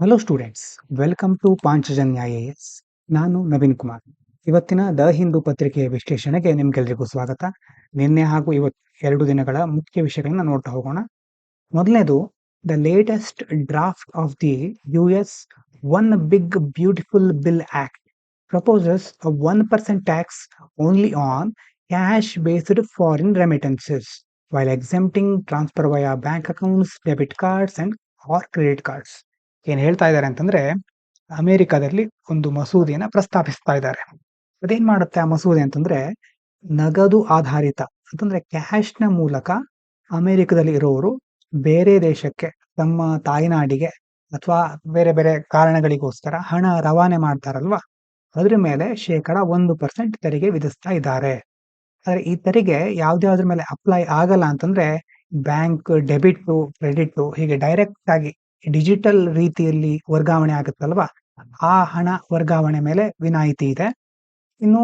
Hello students, welcome to Panchajanya IAS. ನಾನು ನವೀನ್ ಕುಮಾರ್. ಇವತ್ತಿನ the Hindu ಪತ್ರಿಕೆಯ ವಿಶ್ಲೇಷಣೆಗೆ ನಿಮ್ಗೆಲ್ರಿಗೂ ಸ್ವಾಗತ. ನಿನ್ನೆ ಹಾಗೂ ಇವತ್ತು 2 ದಿನಗಳ ಮುಖ್ಯ ವಿಷಯಗಳನ್ನ ನೋಡ್ತಾ ಹೋಗೋಣ. ಮೊದಲನೇದು, the latest draft of the US one big beautiful bill act proposes a 1% tax only on cash based foreign remittances while exempting transfer via bank accounts, debit cards and or credit cards. ಏನ್ ಹೇಳ್ತಾ ಇದ್ದಾರೆ ಅಂತಂದ್ರೆ, ಅಮೆರಿಕದಲ್ಲಿ ಒಂದು ಮಸೂದೆಯನ್ನ ಪ್ರಸ್ತಾಪಿಸ್ತಾ ಇದ್ದಾರೆ. ಅದೇನ್ ಮಾಡುತ್ತೆ ಆ ಮಸೂದೆ ಅಂತಂದ್ರೆ, ನಗದು ಆಧಾರಿತ ಅಂತಂದ್ರೆ ಕ್ಯಾಶ್ನ ಮೂಲಕ ಅಮೆರಿಕದಲ್ಲಿ ಇರೋರು ಬೇರೆ ದೇಶಕ್ಕೆ, ತಮ್ಮ ತಾಯ್ನಾಡಿಗೆ ಅಥವಾ ಬೇರೆ ಬೇರೆ ಕಾರಣಗಳಿಗೋಸ್ಕರ ಹಣ ರವಾನೆ ಮಾಡ್ತಾರಲ್ವಾ, ಅದ್ರ ಮೇಲೆ 1% ತೆರಿಗೆ ವಿಧಿಸ್ತಾ ಇದ್ದಾರೆ. ಆದ್ರೆ ಈ ತೆರಿಗೆ ಯಾವ್ದ್ಯಾವ್ದ್ರ ಮೇಲೆ ಅಪ್ಲೈ ಆಗಲ್ಲ ಅಂತಂದ್ರೆ, ಬ್ಯಾಂಕ್ ಡೆಬಿಟ್, ಕ್ರೆಡಿಟ್ ಹೀಗೆ ಡೈರೆಕ್ಟ್ ಆಗಿ ಡಿಜಿಟಲ್ ರೀತಿಯಲ್ಲಿ ವರ್ಗಾವಣೆ ಆಗುತ್ತಲ್ವಾ, ಆ ಹಣ ವರ್ಗಾವಣೆ ಮೇಲೆ ವಿನಾಯಿತಿ ಇದೆ. ಇನ್ನು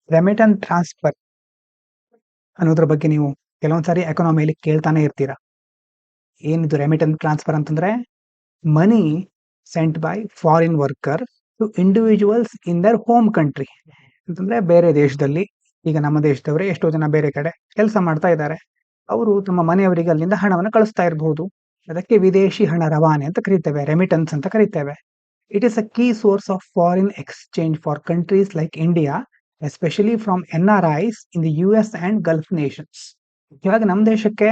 ರೆಮಿಟೆನ್ಸ್ ಟ್ರಾನ್ಸ್ಫರ್ ಅನ್ನೋದ್ರ ಬಗ್ಗೆ ನೀವು ಕೆಲವೊಂದ್ಸಾರಿ ಎಕಾನಮಿಯಲ್ಲಿ ಕೇಳ್ತಾನೆ ಇರ್ತೀರಾ. ಏನಿದು ರೆಮಿಟೆನ್ಸ್ ಟ್ರಾನ್ಸ್ಫರ್ ಅಂತಂದ್ರೆ, money sent by foreign worker to individuals in their home country. ಅಂತಂದ್ರೆ ಬೇರೆ ದೇಶದಲ್ಲಿ, ಈಗ ನಮ್ಮ ದೇಶದವರೇ ಎಷ್ಟೋ ಜನ ಬೇರೆ ಕಡೆ ಕೆಲಸ ಮಾಡ್ತಾ ಇದ್ದಾರೆ, ಅವರು ತಮ್ಮ ಮನೆಯವರಿಗೆ ಅಲ್ಲಿಂದ ಹಣವನ್ನು ಕಳಿಸ್ತಾ ಇರಬಹುದು. ಅದಕ್ಕೆ ವಿದೇಶಿ ಹಣ ರವಾನೆ ಅಂತ ಕರೀತೇವೆ, ರೆಮಿಟೆನ್ಸ್ ಅಂತ ಕರೀತೇವೆ. It is a key source of foreign exchange for countries like India, especially from NRIs in the US and Gulf nations. ಇವಾಗ ನಮ್ಮ ದೇಶಕ್ಕೆ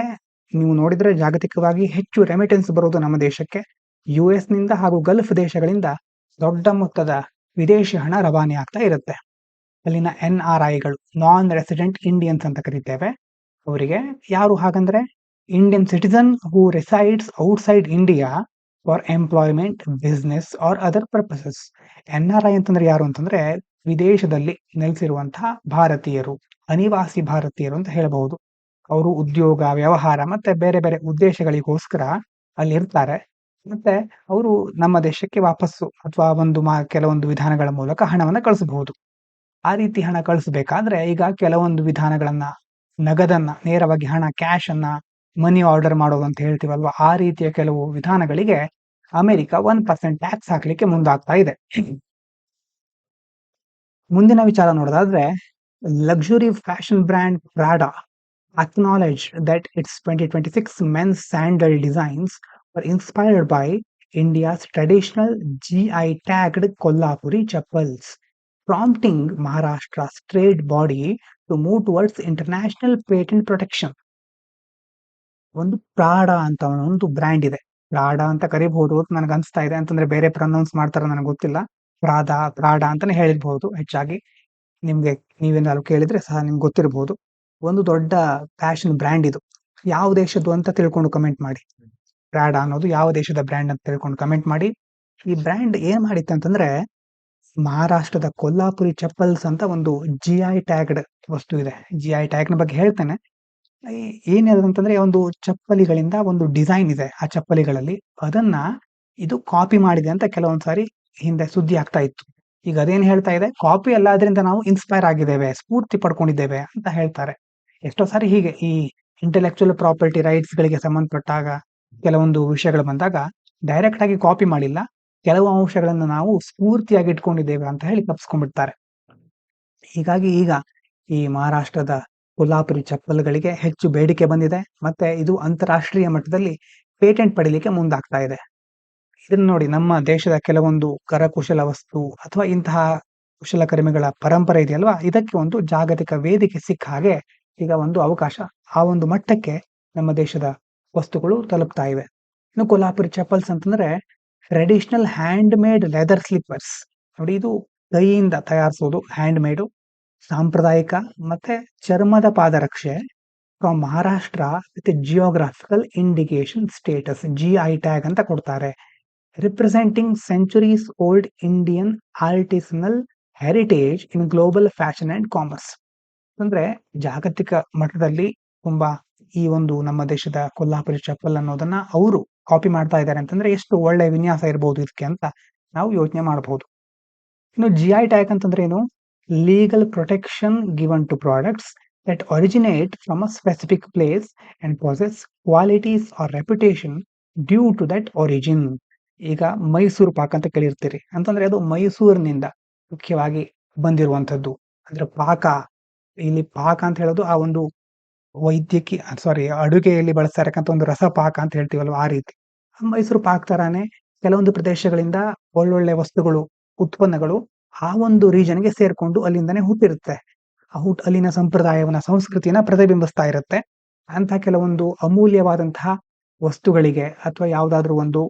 ನೀವು ನೋಡಿದ್ರೆ ಜಾಗತಿಕವಾಗಿ ಹೆಚ್ಚು ರೆಮಿಟೆನ್ಸ್ ಬರೋದು ನಮ್ಮ ದೇಶಕ್ಕೆ US ನಿಂದ ಹಾಗೂ ಗಲ್ಫ್ ದೇಶಗಳಿಂದ ದೊಡ್ಡ ಮೊತ್ತದ ವಿದೇಶಿ ಹಣ ರವಾನೆ ಆಗ್ತಾ ಇರುತ್ತೆ. ಅಲ್ಲಿನ NRIಗಳು, ನಾನ್ ರೆಸಿಡೆಂಟ್ ಇಂಡಿಯನ್ಸ್ ಅಂತ ಕರಿತೇವೆ. ಅವರಿಗೆ ಯಾರು ಹಾಗಂದ್ರೆ, Indian citizen who resides outside India for employment, business or other purposes. NRI ಅಂತಂದ್ರೆ ಯಾರು ಅಂತಂದ್ರೆ, ವಿದೇಶದಲ್ಲಿ ನೆಲೆಸಿರುವಂತಹ ಭಾರತೀಯರು, ಅನಿವಾಸಿ ಭಾರತೀಯರು ಅಂತ ಹೇಳಬಹುದು. ಅವರು ಉದ್ಯೋಗ, ವ್ಯವಹಾರ ಮತ್ತೆ ಬೇರೆ ಬೇರೆ ಉದ್ದೇಶಗಳಿಗೋಸ್ಕರ ಅಲ್ಲಿ ಇರ್ತಾರೆ. ಮತ್ತೆ ಅವರು ನಮ್ಮ ದೇಶಕ್ಕೆ ವಾಪಸ್ಸು ಅಥವಾ ಕೆಲವೊಂದು ವಿಧಾನಗಳ ಮೂಲಕ ಹಣವನ್ನ ಕಳಿಸಬಹುದು. ಆ ರೀತಿ ಹಣ ಕಳಿಸಬೇಕಾದ್ರೆ ಈಗ ಕೆಲವೊಂದು ವಿಧಾನಗಳನ್ನ, ನಗದನ್ನ ನೇರವಾಗಿ ಹಣ, ಕ್ಯಾಶ್ ಅನ್ನ ಮನಿ ಆರ್ಡರ್ ಮಾಡೋದು ಅಂತ ಹೇಳ್ತೀವಲ್ವಾ, ಆ ರೀತಿಯ ಕೆಲವು ವಿಧಾನಗಳಿಗೆ ಅಮೆರಿಕ 1% ಟ್ಯಾಕ್ಸ್ ಹಾಕ್ಲಿಕ್ಕೆ ಮುಂದಾಗ್ತಾ ಇದೆ. ಮುಂದಿನ ವಿಚಾರ ನೋಡೋದಾದ್ರೆ, luxury fashion brand Prada acknowledged that its 2026 men's sandal designs were inspired by India's traditional GI tagged Kolhapuri chappals, prompting Maharashtra's trade body to move towards international patent protection. ಒಂದು ಪ್ರಾಡಾ ಅಂತ ಒಂದು brand ಇದೆ, ಪ್ರಾಡಾ ಅಂತ ಕರಿಬಹುದು ಅಂತ ನನಗೆ ಅನಿಸ್ತಾ ಇದೆ. ಅಂತಂದ್ರೆ ಬೇರೆ ಪ್ರೊನೌನ್ಸ್ ಮಾಡ್ತಾರ ನನಗೆ ಗೊತ್ತಿಲ್ಲ. ಪ್ರಾಡಾ ಅಂತಾನೆ ಹೇಳಿರ್ಬಹುದು ಹೆಚ್ಚಾಗಿ. ನಿಮ್ಗೆ ನೀವೇನಾದ್ರು ಕೇಳಿದ್ರೆ ಸಹ ನಿಮ್ಗೆ ಗೊತ್ತಿರಬಹುದು. ಒಂದು ದೊಡ್ಡ ಫ್ಯಾಷನ್ ಬ್ರ್ಯಾಂಡ್ ಇದು. ಯಾವ ದೇಶದ್ದು ಅಂತ ತಿಳ್ಕೊಂಡು ಕಮೆಂಟ್ ಮಾಡಿ. ಪ್ರಾಡಾ ಅನ್ನೋದು ಯಾವ ದೇಶದ ಬ್ರ್ಯಾಂಡ್ ಅಂತ ತಿಳ್ಕೊಂಡು ಕಮೆಂಟ್ ಮಾಡಿ. ಈ ಬ್ರ್ಯಾಂಡ್ ಏನ್ ಮಾಡಿತ್ತು ಅಂತಂದ್ರೆ, ಮಹಾರಾಷ್ಟ್ರದ ಕೊಲ್ಲಾಪುರಿ ಚಪ್ಪಲ್ಸ್ ಅಂತ ಒಂದು GI ಟ್ಯಾಗ್ಡ್ ವಸ್ತು ಇದೆ. GI ಟ್ಯಾಗ್ನ ಬಗ್ಗೆ ಹೇಳ್ತೇನೆ. ಏನಿದೆ ಒಂದು ಚಪ್ಪಲಿಗಳಿಂದ ಒಂದು ಡಿಸೈನ್ ಇದೆ ಆ ಚಪ್ಪಲಿಗಳಲ್ಲಿ, ಅದನ್ನ ಇದು ಕಾಪಿ ಮಾಡಿದೆ ಅಂತ ಕೆಲವೊಂದ್ಸಾರಿ ಹಿಂದೆ ಸುದ್ದಿ ಆಗ್ತಾ ಇತ್ತು. ಈಗ ಅದೇನ್ ಹೇಳ್ತಾ ಇದೆ, ಕಾಪಿ ಅಲ್ಲ, ಅದರಿಂದ ನಾವು ಇನ್ಸ್ಪೈರ್ ಆಗಿದ್ದೇವೆ, ಸ್ಫೂರ್ತಿ ಪಡ್ಕೊಂಡಿದ್ದೇವೆ ಅಂತ ಹೇಳ್ತಾರೆ. ಎಷ್ಟೋ ಸಾರಿ ಹೀಗೆ ಈ ಇಂಟೆಲೆಕ್ಚುಯಲ್ ಪ್ರಾಪರ್ಟಿ ರೈಟ್ಸ್ ಗಳಿಗೆ ಸಂಬಂಧಪಟ್ಟಾಗ ಕೆಲವೊಂದು ವಿಷಯಗಳು ಬಂದಾಗ ಡೈರೆಕ್ಟ್ ಆಗಿ ಕಾಪಿ ಮಾಡಿಲ್ಲ, ಕೆಲವು ಅಂಶಗಳನ್ನು ನಾವು ಸ್ಫೂರ್ತಿಯಾಗಿ ಇಟ್ಕೊಂಡಿದ್ದೇವೆ ಅಂತ ಹೇಳಿ ತಪ್ಪಿಸ್ಕೊಂಡ್ಬಿಡ್ತಾರೆ. ಹೀಗಾಗಿ ಈಗ ಈ ಮಹಾರಾಷ್ಟ್ರದ ಕೊಲ್ಲಾಪುರಿ ಚಪ್ಪಲ್ಗಳಿಗೆ ಹೆಚ್ಚು ಬೇಡಿಕೆ ಬಂದಿದೆ, ಮತ್ತೆ ಇದು ಅಂತಾರಾಷ್ಟ್ರೀಯ ಮಟ್ಟದಲ್ಲಿ ಪೇಟೆಂಟ್ ಪಡಿಲಿಕ್ಕೆ ಮುಂದಾಗ್ತಾ ಇದೆ. ಇದನ್ನ ನೋಡಿ, ನಮ್ಮ ದೇಶದ ಕೆಲವೊಂದು ಕರಕುಶಲ ವಸ್ತು ಅಥವಾ ಇಂತಹ ಕುಶಲಕರ್ಮಿಗಳ ಪರಂಪರೆ ಇದೆಯಲ್ವಾ, ಇದಕ್ಕೆ ಒಂದು ಜಾಗತಿಕ ವೇದಿಕೆ ಸಿಕ್ಕ ಹಾಗೆ ಈಗ ಒಂದು ಅವಕಾಶ, ಆ ಒಂದು ಮಟ್ಟಕ್ಕೆ ನಮ್ಮ ದೇಶದ ವಸ್ತುಗಳು ತಲುಪ್ತಾ ಇವೆ. ಇನ್ನು ಕೊಲ್ಹಾಪುರಿ ಚಪ್ಪಲ್ಸ್ ಅಂತಂದ್ರೆ traditional handmade leather slippers. ನೋಡಿ, ಇದು ಕೈಯಿಂದ ತಯಾರಿಸೋದು, ಹ್ಯಾಂಡ್ ಮೇಡು, ಸಾಂಪ್ರದಾಯಿಕ ಮತ್ತೆ ಚರ್ಮದ ಪಾದರಕ್ಷೆ from Maharashtra with geographical indication status, GI tag ಅಂತ ಕೊಡ್ತಾರೆ. Representing centuries old Indian artisanal heritage in global fashion and commerce. ಅಂದ್ರೆ ಜಾಗತಿಕ ಮಟ್ಟದಲ್ಲಿ ತುಂಬಾ ಈ ಒಂದು ನಮ್ಮ ದೇಶದ ಕೊಲ್ಹಾಪುರಿ ಚಪ್ಪಲ್ ಅನ್ನೋದನ್ನ ಅವರು ಕಾಪಿ ಮಾಡ್ತಾ ಇದ್ದಾರೆ ಅಂತಂದ್ರೆ ಎಷ್ಟು ಒಳ್ಳೆ ವಿನ್ಯಾಸ ಇರಬಹುದು ಇದಕ್ಕೆ ಅಂತ ನಾವು ಯೋಚನೆ ಮಾಡಬಹುದು. ಇನ್ನು GI ಟ್ಯಾಗ್ ಅಂತಂದ್ರೆ ಏನು? Legal protection given to products that originate from a specific place and possess qualities or reputation due to that origin. ಈಗ ಮೈಸೂರು ಪಾಕ್ ಅಂತ ಕೇಳಿರ್ತೀರಿ, ಅಂತಂದ್ರೆ ಅದು ಮೈಸೂರಿನಿಂದ ಮುಖ್ಯವಾಗಿ ಬಂದಿರುವಂತದ್ದು. ಅಂದ್ರೆ ಪಾಕ, ಇಲ್ಲಿ ಪಾಕ ಅಂತ ಹೇಳೋದು ಆ ಒಂದು ಅಡುಗೆಯಲ್ಲಿ ಬಳಸ್ತಾ ಇರತಕ್ಕಂಥ ಒಂದು ರಸಪಾಕ ಅಂತ ಹೇಳ್ತೀವಲ್ವ, ಆ ರೀತಿ. ಮೈಸೂರು ಪಾಕ್ ತರಾನೇ ಕೆಲವೊಂದು ಪ್ರದೇಶಗಳಿಂದ ಒಳ್ಳೊಳ್ಳೆ ವಸ್ತುಗಳು, ಉತ್ಪನ್ನಗಳು ಆ ಒಂದು ರೀಜನ್‌ಗೆ ಸೇರ್ಕೊಂಡು ಅಲ್ಲಿಂದಾನೇ ಹುಟ್ಟಿರುತ್ತೆ. ಅಲ್ಲಿನ ಸಂಪ್ರದಾಯವನ್ನ, ಸಂಸ್ಕೃತಿಯನ್ನ ಪ್ರತಿಬಿಂಬಿಸ್ತಾ ಇರುತ್ತೆ. ಅಂತ ಕೆಲವೊಂದು ಅಮೂಲ್ಯವಾದಂತಹ ವಸ್ತುಗಳಿಗೆ ಅಥವಾ ಯಾವುದಾದ್ರೂ ಒಂದು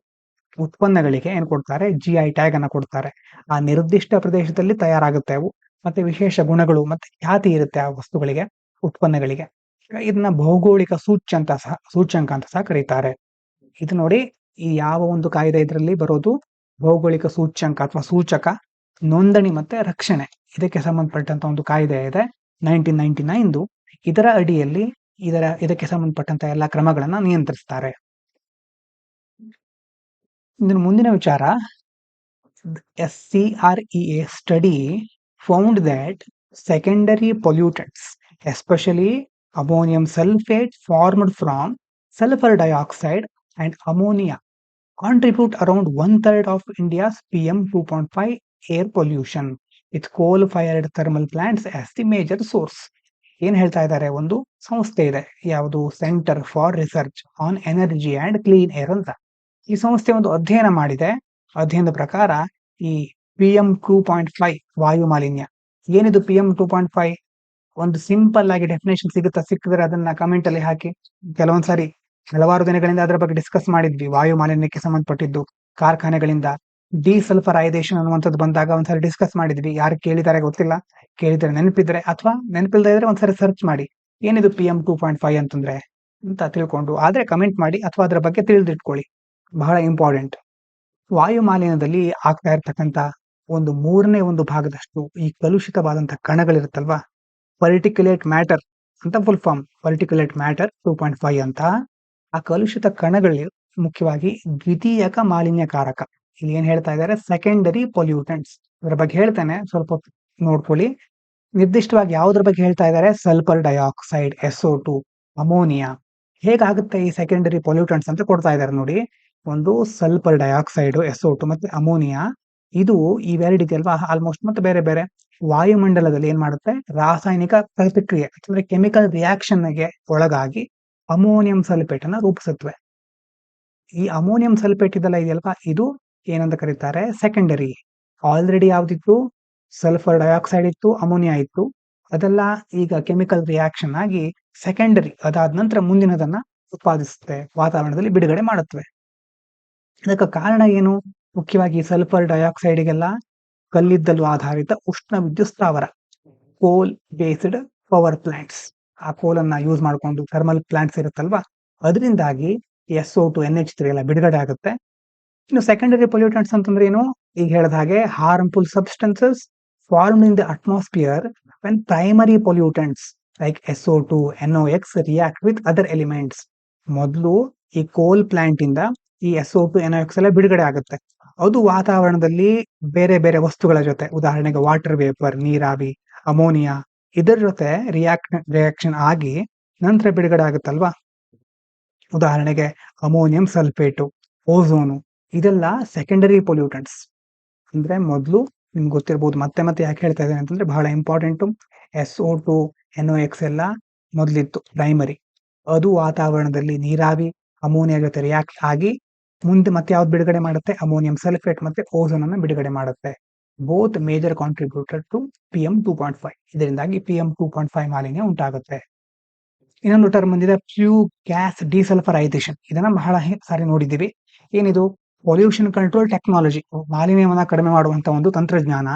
ಉತ್ಪನ್ನಗಳಿಗೆ ಏನ್ ಕೊಡ್ತಾರೆ, GI ಟ್ಯಾಗ್ ಅನ್ನ ಕೊಡ್ತಾರೆ. ಆ ನಿರ್ದಿಷ್ಟ ಪ್ರದೇಶದಲ್ಲಿ ತಯಾರಾಗುತ್ತೆ ಅವು. ಮತ್ತೆ ವಿಶೇಷ ಗುಣಗಳು ಮತ್ತೆ ಖ್ಯಾತಿ ಇರುತ್ತೆ ಆ ವಸ್ತುಗಳಿಗೆ, ಉತ್ಪನ್ನಗಳಿಗೆ. ಇದನ್ನ ಭೌಗೋಳಿಕ ಸೂಚ್ಯಂಕ ಅಂತ ಸಹ ಕರೀತಾರೆ. ಇದು ನೋಡಿ, ಈ ಯಾವ ಒಂದು ಕಾಯ್ದೆ ಇದರಲ್ಲಿ ಬರೋದು, ಭೌಗೋಳಿಕ ಸೂಚ್ಯಂಕ ಅಥವಾ ಸೂಚಕ, ನೋಂದಣಿ ಮತ್ತೆ ರಕ್ಷಣೆ, ಇದಕ್ಕೆ ಸಂಬಂಧಪಟ್ಟಂತ ಒಂದು ಕಾಯ್ದೆ ಇದೆ 1999. ಇದರ ಅಡಿಯಲ್ಲಿ ಇದಕ್ಕೆ ಸಂಬಂಧಪಟ್ಟಂತ ಎಲ್ಲಾ ಕ್ರಮಗಳನ್ನ ನಿಯಂತ್ರಿಸ್ತಾರೆ. ಇನ್ನು ಮುಂದಿನ ವಿಚಾರ, SCREA study found that secondary pollutants, especially ammonium sulfate formed from sulfur dioxide and ammonia, contribute around 1/3 of India's PM 2.5 air pollution, with coal-fired thermal plants as the major source. ಏನ್ ಹೇಳ್ತಾ ಇದ್ದಾರೆ, ಒಂದು ಸಂಸ್ಥೆ ಇದೆ, ಯಾವುದು, centre for Research on Energy and Clean Air ಅಂತ. ಈ ಸಂಸ್ಥೆ ಒಂದು ಅಧ್ಯಯನ ಮಾಡಿದೆ. ಅಧ್ಯಯನದ ಪ್ರಕಾರ ಈ PM 2.5 ವಾಯು ಮಾಲಿನ್ಯ, ಏನಿದು PM 2.5, ಒಂದು ಸಿಂಪಲ್ ಆಗಿ ಡೆಫಿನೇಷನ್ ಸಿಕ್ಕಿದ್ರೆ ಅದನ್ನ ಕಮೆಂಟ್ ಅಲ್ಲಿ ಹಾಕಿ. ಕೆಲವೊಂದ್ಸಾರಿ ಹಲವಾರು ದಿನಗಳಿಂದ ಅದರ ಬಗ್ಗೆ ಡಿಸ್ಕಸ್ ಮಾಡಿದ್ವಿ. ವಾಯು ಮಾಲಿನ್ಯಕ್ಕೆ ಸಂಬಂಧಪಟ್ಟಿದ್ದು, ಕಾರ್ಖಾನೆಗಳಿಂದ ಡಿಸಲ್ಫರೈಸೇಷನ್ ಅನ್ನುವಂಥದ್ದು ಬಂದಾಗ ಒಂದ್ಸರಿ ಡಿಸ್ಕಸ್ ಮಾಡಿದ್ವಿ. ಯಾರು ಕೇಳಿದ್ದಾರೆ ಗೊತ್ತಿಲ್ಲ, ಕೇಳಿದ್ರೆ ನೆನಪಿದ್ರೆ ಅಥವಾ ನೆನಪಿಲ್ದೇ ಇದ್ರೆ ಒಂದ್ಸರಿ ಸರ್ಚ್ ಮಾಡಿ, ಏನಿದು PM 2.5 ಅಂತಂದ್ರೆ ಅಂತ ತಿಳ್ಕೊಂಡು, ಆದ್ರೆ ಕಮೆಂಟ್ ಮಾಡಿ ಅಥವಾ ಅದರ ಬಗ್ಗೆ ತಿಳಿದಿಟ್ಕೊಳ್ಳಿ, ಬಹಳ ಇಂಪಾರ್ಟೆಂಟ್. ವಾಯು ಮಾಲಿನ್ಯದಲ್ಲಿ ಆಗ್ತಾ ಇರ್ತಕ್ಕಂಥ ಒಂದು 3ನೇ ಒಂದು ಭಾಗದಷ್ಟು ಈ ಕಲುಷಿತವಾದಂತ ಕಣಗಳಿರುತ್ತಲ್ವಾ, ಪರ್ಟಿಕ್ಯುಲೇಟ್ ಮ್ಯಾಟರ್ ಅಂತ ಫುಲ್ ಫಾರ್ಮ್, ಪರ್ಟಿಕ್ಯುಲೇಟ್ ಮ್ಯಾಟರ್ 2.5 ಅಂತ. ಆ ಕಲುಷಿತ ಕಣಗಳು ಮುಖ್ಯವಾಗಿ ದ್ವಿತೀಯಕ ಮಾಲಿನ್ಯಕಾರಕ. ಇಲ್ಲಿ ಏನ್ ಹೇಳ್ತಾ ಇದ್ದಾರೆ, ಸೆಕೆಂಡರಿ ಪೊಲ್ಯೂಟೆಂಟ್ಸ್. ಅದರ ಬಗ್ಗೆ ಹೇಳ್ತೇನೆ, ಸ್ವಲ್ಪ ನೋಡ್ಕೊಳ್ಳಿ. ನಿರ್ದಿಷ್ಟವಾಗಿ ಯಾವುದ್ರ ಬಗ್ಗೆ ಹೇಳ್ತಾ ಇದ್ದಾರೆ, ಸಲ್ಫರ್ ಡೈಆಕ್ಸೈಡ್, SO2, ಅಮೋನಿಯಾ. ಹೇಗಾಗುತ್ತೆ ಈ ಸೆಕೆಂಡರಿ ಪೊಲ್ಯೂಟೆಂಟ್ಸ್ ಅಂತ ಕೊಡ್ತಾ ಇದ್ದಾರೆ ನೋಡಿ. ಒಂದು ಸಲ್ಫರ್ ಡೈಆಕ್ಸೈಡ್, SO2 ಮತ್ತೆ ಅಮೋನಿಯಾ, ಇದು ಇವೆರಡಿದೆ ಅಲ್ವಾ, ಆಲ್ಮೋಸ್ಟ್ ಮತ್ತೆ ಬೇರೆ ಬೇರೆ ವಾಯುಮಂಡಲದಲ್ಲಿ ಏನ್ ಮಾಡುತ್ತೆ, ರಾಸಾಯನಿಕ ಪ್ರತಿಕ್ರಿಯೆ ಅಂದ್ರೆ ಕೆಮಿಕಲ್ ರಿಯಾಕ್ಷನ್ಗೆ ಒಳಗಾಗಿ ಅಮೋನಿಯಂ ಸಲ್ಫೇಟ್ ಅನ್ನ ರೂಪಿಸುತ್ತವೆ. ಈ ಅಮೋನಿಯಂ ಸಲ್ಫೇಟ್ ಇದೆಯಲ್ವಾ, ಇದು ಏನಂತ ಕರೀತಾರೆ, ಸೆಕೆಂಡರಿ. ಆಲ್ರೆಡಿ ಯಾವ್ದಿತ್ತು, ಸಲ್ಫರ್ ಡೈಆಕ್ಸೈಡ್ ಇತ್ತು, ಅಮೋನಿಯಾ ಇತ್ತು, ಅದೆಲ್ಲ ಈಗ ಕೆಮಿಕಲ್ ರಿಯಾಕ್ಷನ್ ಆಗಿ ಸೆಕೆಂಡರಿ, ಅದಾದ ನಂತರ ಮುಂದಿನದನ್ನ ಉತ್ಪಾದಿಸುತ್ತೆ, ವಾತಾವರಣದಲ್ಲಿ ಬಿಡುಗಡೆ ಮಾಡುತ್ತವೆ. ಇದಕ್ಕೆ ಕಾರಣ ಏನು, ಮುಖ್ಯವಾಗಿ ಸಲ್ಫರ್ ಡೈಆಕ್ಸೈಡ್ಗೆಲ್ಲ ಕಲ್ಲಿದ್ದಲು ಆಧಾರಿತ ಉಷ್ಣ ವಿದ್ಯುತ್ ಸ್ಥಾವರ, ಕೋಲ್ ಬೇಸ್ಡ್ ಪವರ್ ಪ್ಲಾಂಟ್ಸ್, ಆ ಕೋಲನ್ನ ಯೂಸ್ ಮಾಡಿಕೊಂಡು ಥರ್ಮಲ್ ಪ್ಲಾಂಟ್ಸ್ ಇರುತ್ತಲ್ವಾ, ಅದರಿಂದಾಗಿ SO2, NH3 ಎಲ್ಲ ಬಿಡುಗಡೆ ಆಗುತ್ತೆ. ಇನ್ನು ಸೆಕೆಂಡರಿ ಪೊಲ್ಯೂಟೆಂಟ್ಸ್ ಅಂತಂದ್ರೆ ಏನು, ಈಗ ಹೇಳಿದ ಹಾಗೆ harmful substances formed in the atmosphere when primary pollutants like SO2, NOx react with other elements. ಮೊದಲು ಈ ಕೋಲ್ ಪ್ಲಾಂಟ್ ಇಂದ ಈ SO2, NOx ಎಲ್ಲ ಬಿಡುಗಡೆ ಆಗುತ್ತೆ. ಅದು ವಾತಾವರಣದಲ್ಲಿ ಬೇರೆ ಬೇರೆ ವಸ್ತುಗಳ ಜೊತೆ, ಉದಾಹರಣೆಗೆ ವಾಟರ್ ವೇಪರ್, ನೀರಾವಿ, ಅಮೋನಿಯಾ, ಇದರ ಜೊತೆ ರಿಯಾಕ್ಷನ್ ಆಗಿ ನಂತರ ಬಿಡುಗಡೆ ಆಗುತ್ತಲ್ವಾ. ಉದಾಹರಣೆಗೆ ಅಮೋನಿಯಂ ಸಲ್ಫೇಟು, ಓಝೋನು, ಇದೆಲ್ಲ ಸೆಕೆಂಡರಿ ಪೊಲ್ಯೂಟೆಂಟ್ಸ್. ಅಂದ್ರೆ ಮೊದಲು ನಿಮ್ಗೆ ಗೊತ್ತಿರ್ಬೋದು, ಮತ್ತೆ ಮತ್ತೆ ಯಾಕೆ ಹೇಳ್ತಾ ಇದ್ದೇನೆ ಅಂತಂದ್ರೆ ಬಹಳ ಇಂಪಾರ್ಟೆಂಟು. SO2, NOx ಎಲ್ಲ ಮೊದಲಿತ್ತು ಪ್ರೈಮರಿ, ಅದು ವಾತಾವರಣದಲ್ಲಿ ನೀರಾವಿ, ಅಮೋನಿಯಾ ಜೊತೆ ರಿಯಾಕ್ಟ್ ಆಗಿ ಮುಂದೆ ಮತ್ತೆ ಯಾವ್ದು ಬಿಡುಗಡೆ ಮಾಡುತ್ತೆ, ಅಮೋನಿಯಂ ಸಲ್ಫೇಟ್ ಮತ್ತೆ ಓಝೋನ್ ಅನ್ನು ಬಿಡುಗಡೆ ಮಾಡುತ್ತೆ. Both major contributor to PM 2.5. ಇದರಿಂದಾಗಿ PM 2.5 ಮಾಲಿನ್ಯ ಉಂಟಾಗುತ್ತೆ. ಇನ್ನೊಂದು ಟರ್ಮ್ ಬಂದಿದೆ, ಫ್ಲೂ ಗ್ಯಾಸ್ ಡಿಸಲ್ಫರೈಸೇಷನ್. ಇದನ್ನ ಬಹಳ ಸಾರಿ ನೋಡಿದ್ದೀವಿ. ಏನಿದು, ಪೊಲ್ಯೂಷನ್ ಕಂಟ್ರೋಲ್ ಟೆಕ್ನಾಲಜಿ, ಮಾಲಿನ್ಯವನ್ನ ಕಡಿಮೆ ಮಾಡುವಂತ ಒಂದು ತಂತ್ರಜ್ಞಾನ.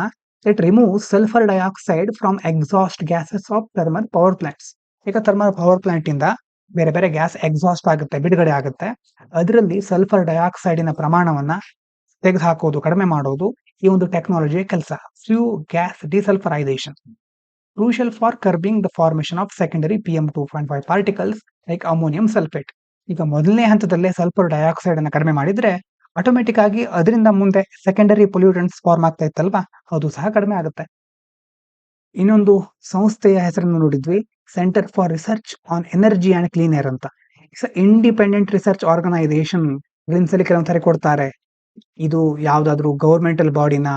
It remove sulphur dioxide from exhaust gases of thermal power plants. ಈಗ ಥರ್ಮಲ್ ಪವರ್ ಪ್ಲಾಂಟ್ ಇಂದ ಬೇರೆ ಬೇರೆ ಗ್ಯಾಸ್ ಎಕ್ಸಾಸ್ಟ್ ಆಗುತ್ತೆ, ಬಿಡುಗಡೆ ಆಗುತ್ತೆ. ಅದರಲ್ಲಿ ಸಲ್ಫರ್ ಡೈಆಕ್ಸೈಡಿನ ಪ್ರಮಾಣವನ್ನ ತೆಗೆದುಹಾಕೋದು, ಕಡಿಮೆ ಮಾಡೋದು ಈ ಒಂದು ಟೆಕ್ನಾಲಜಿಯ ಕೆಲಸ, flue gas desulphurisation. Crucial for curbing the formation of secondary PM 2.5 particles like ammonium sulphate. ಈಗ ಮೊದಲನೇ ಹಂತದಲ್ಲೇ ಸಲ್ಫರ್ ಡೈಆಕ್ಸೈಡ್ ಅನ್ನು ಕಡಿಮೆ ಮಾಡಿದ್ರೆ ಆಟೋಮೆಟಿಕ್ ಆಗಿ ಅದರಿಂದ ಮುಂದೆ ಸೆಕೆಂಡರಿ ಪೊಲ್ಯೂಟೆಂಟ್ಸ್ ಫಾರ್ಮ್ ಆಗ್ತಾ ಇತ್ತಲ್ವಾ, ಅದು ಸಹ ಕಡಿಮೆ ಆಗುತ್ತೆ. ಇನ್ನೊಂದು ಸಂಸ್ಥೆಯ ಹೆಸರನ್ನು ನೋಡಿದ್ವಿ, Centre for Research on Energy and Clean Air ಅಂತ. Independent research organisation. ಕೆಲವೊಂದ್ಸರಿ ಕೊಡ್ತಾರೆ, ಇದು ಯಾವ್ದಾದ್ರು ಗವರ್ಮೆಂಟಲ್ ಬಾಡಿನ,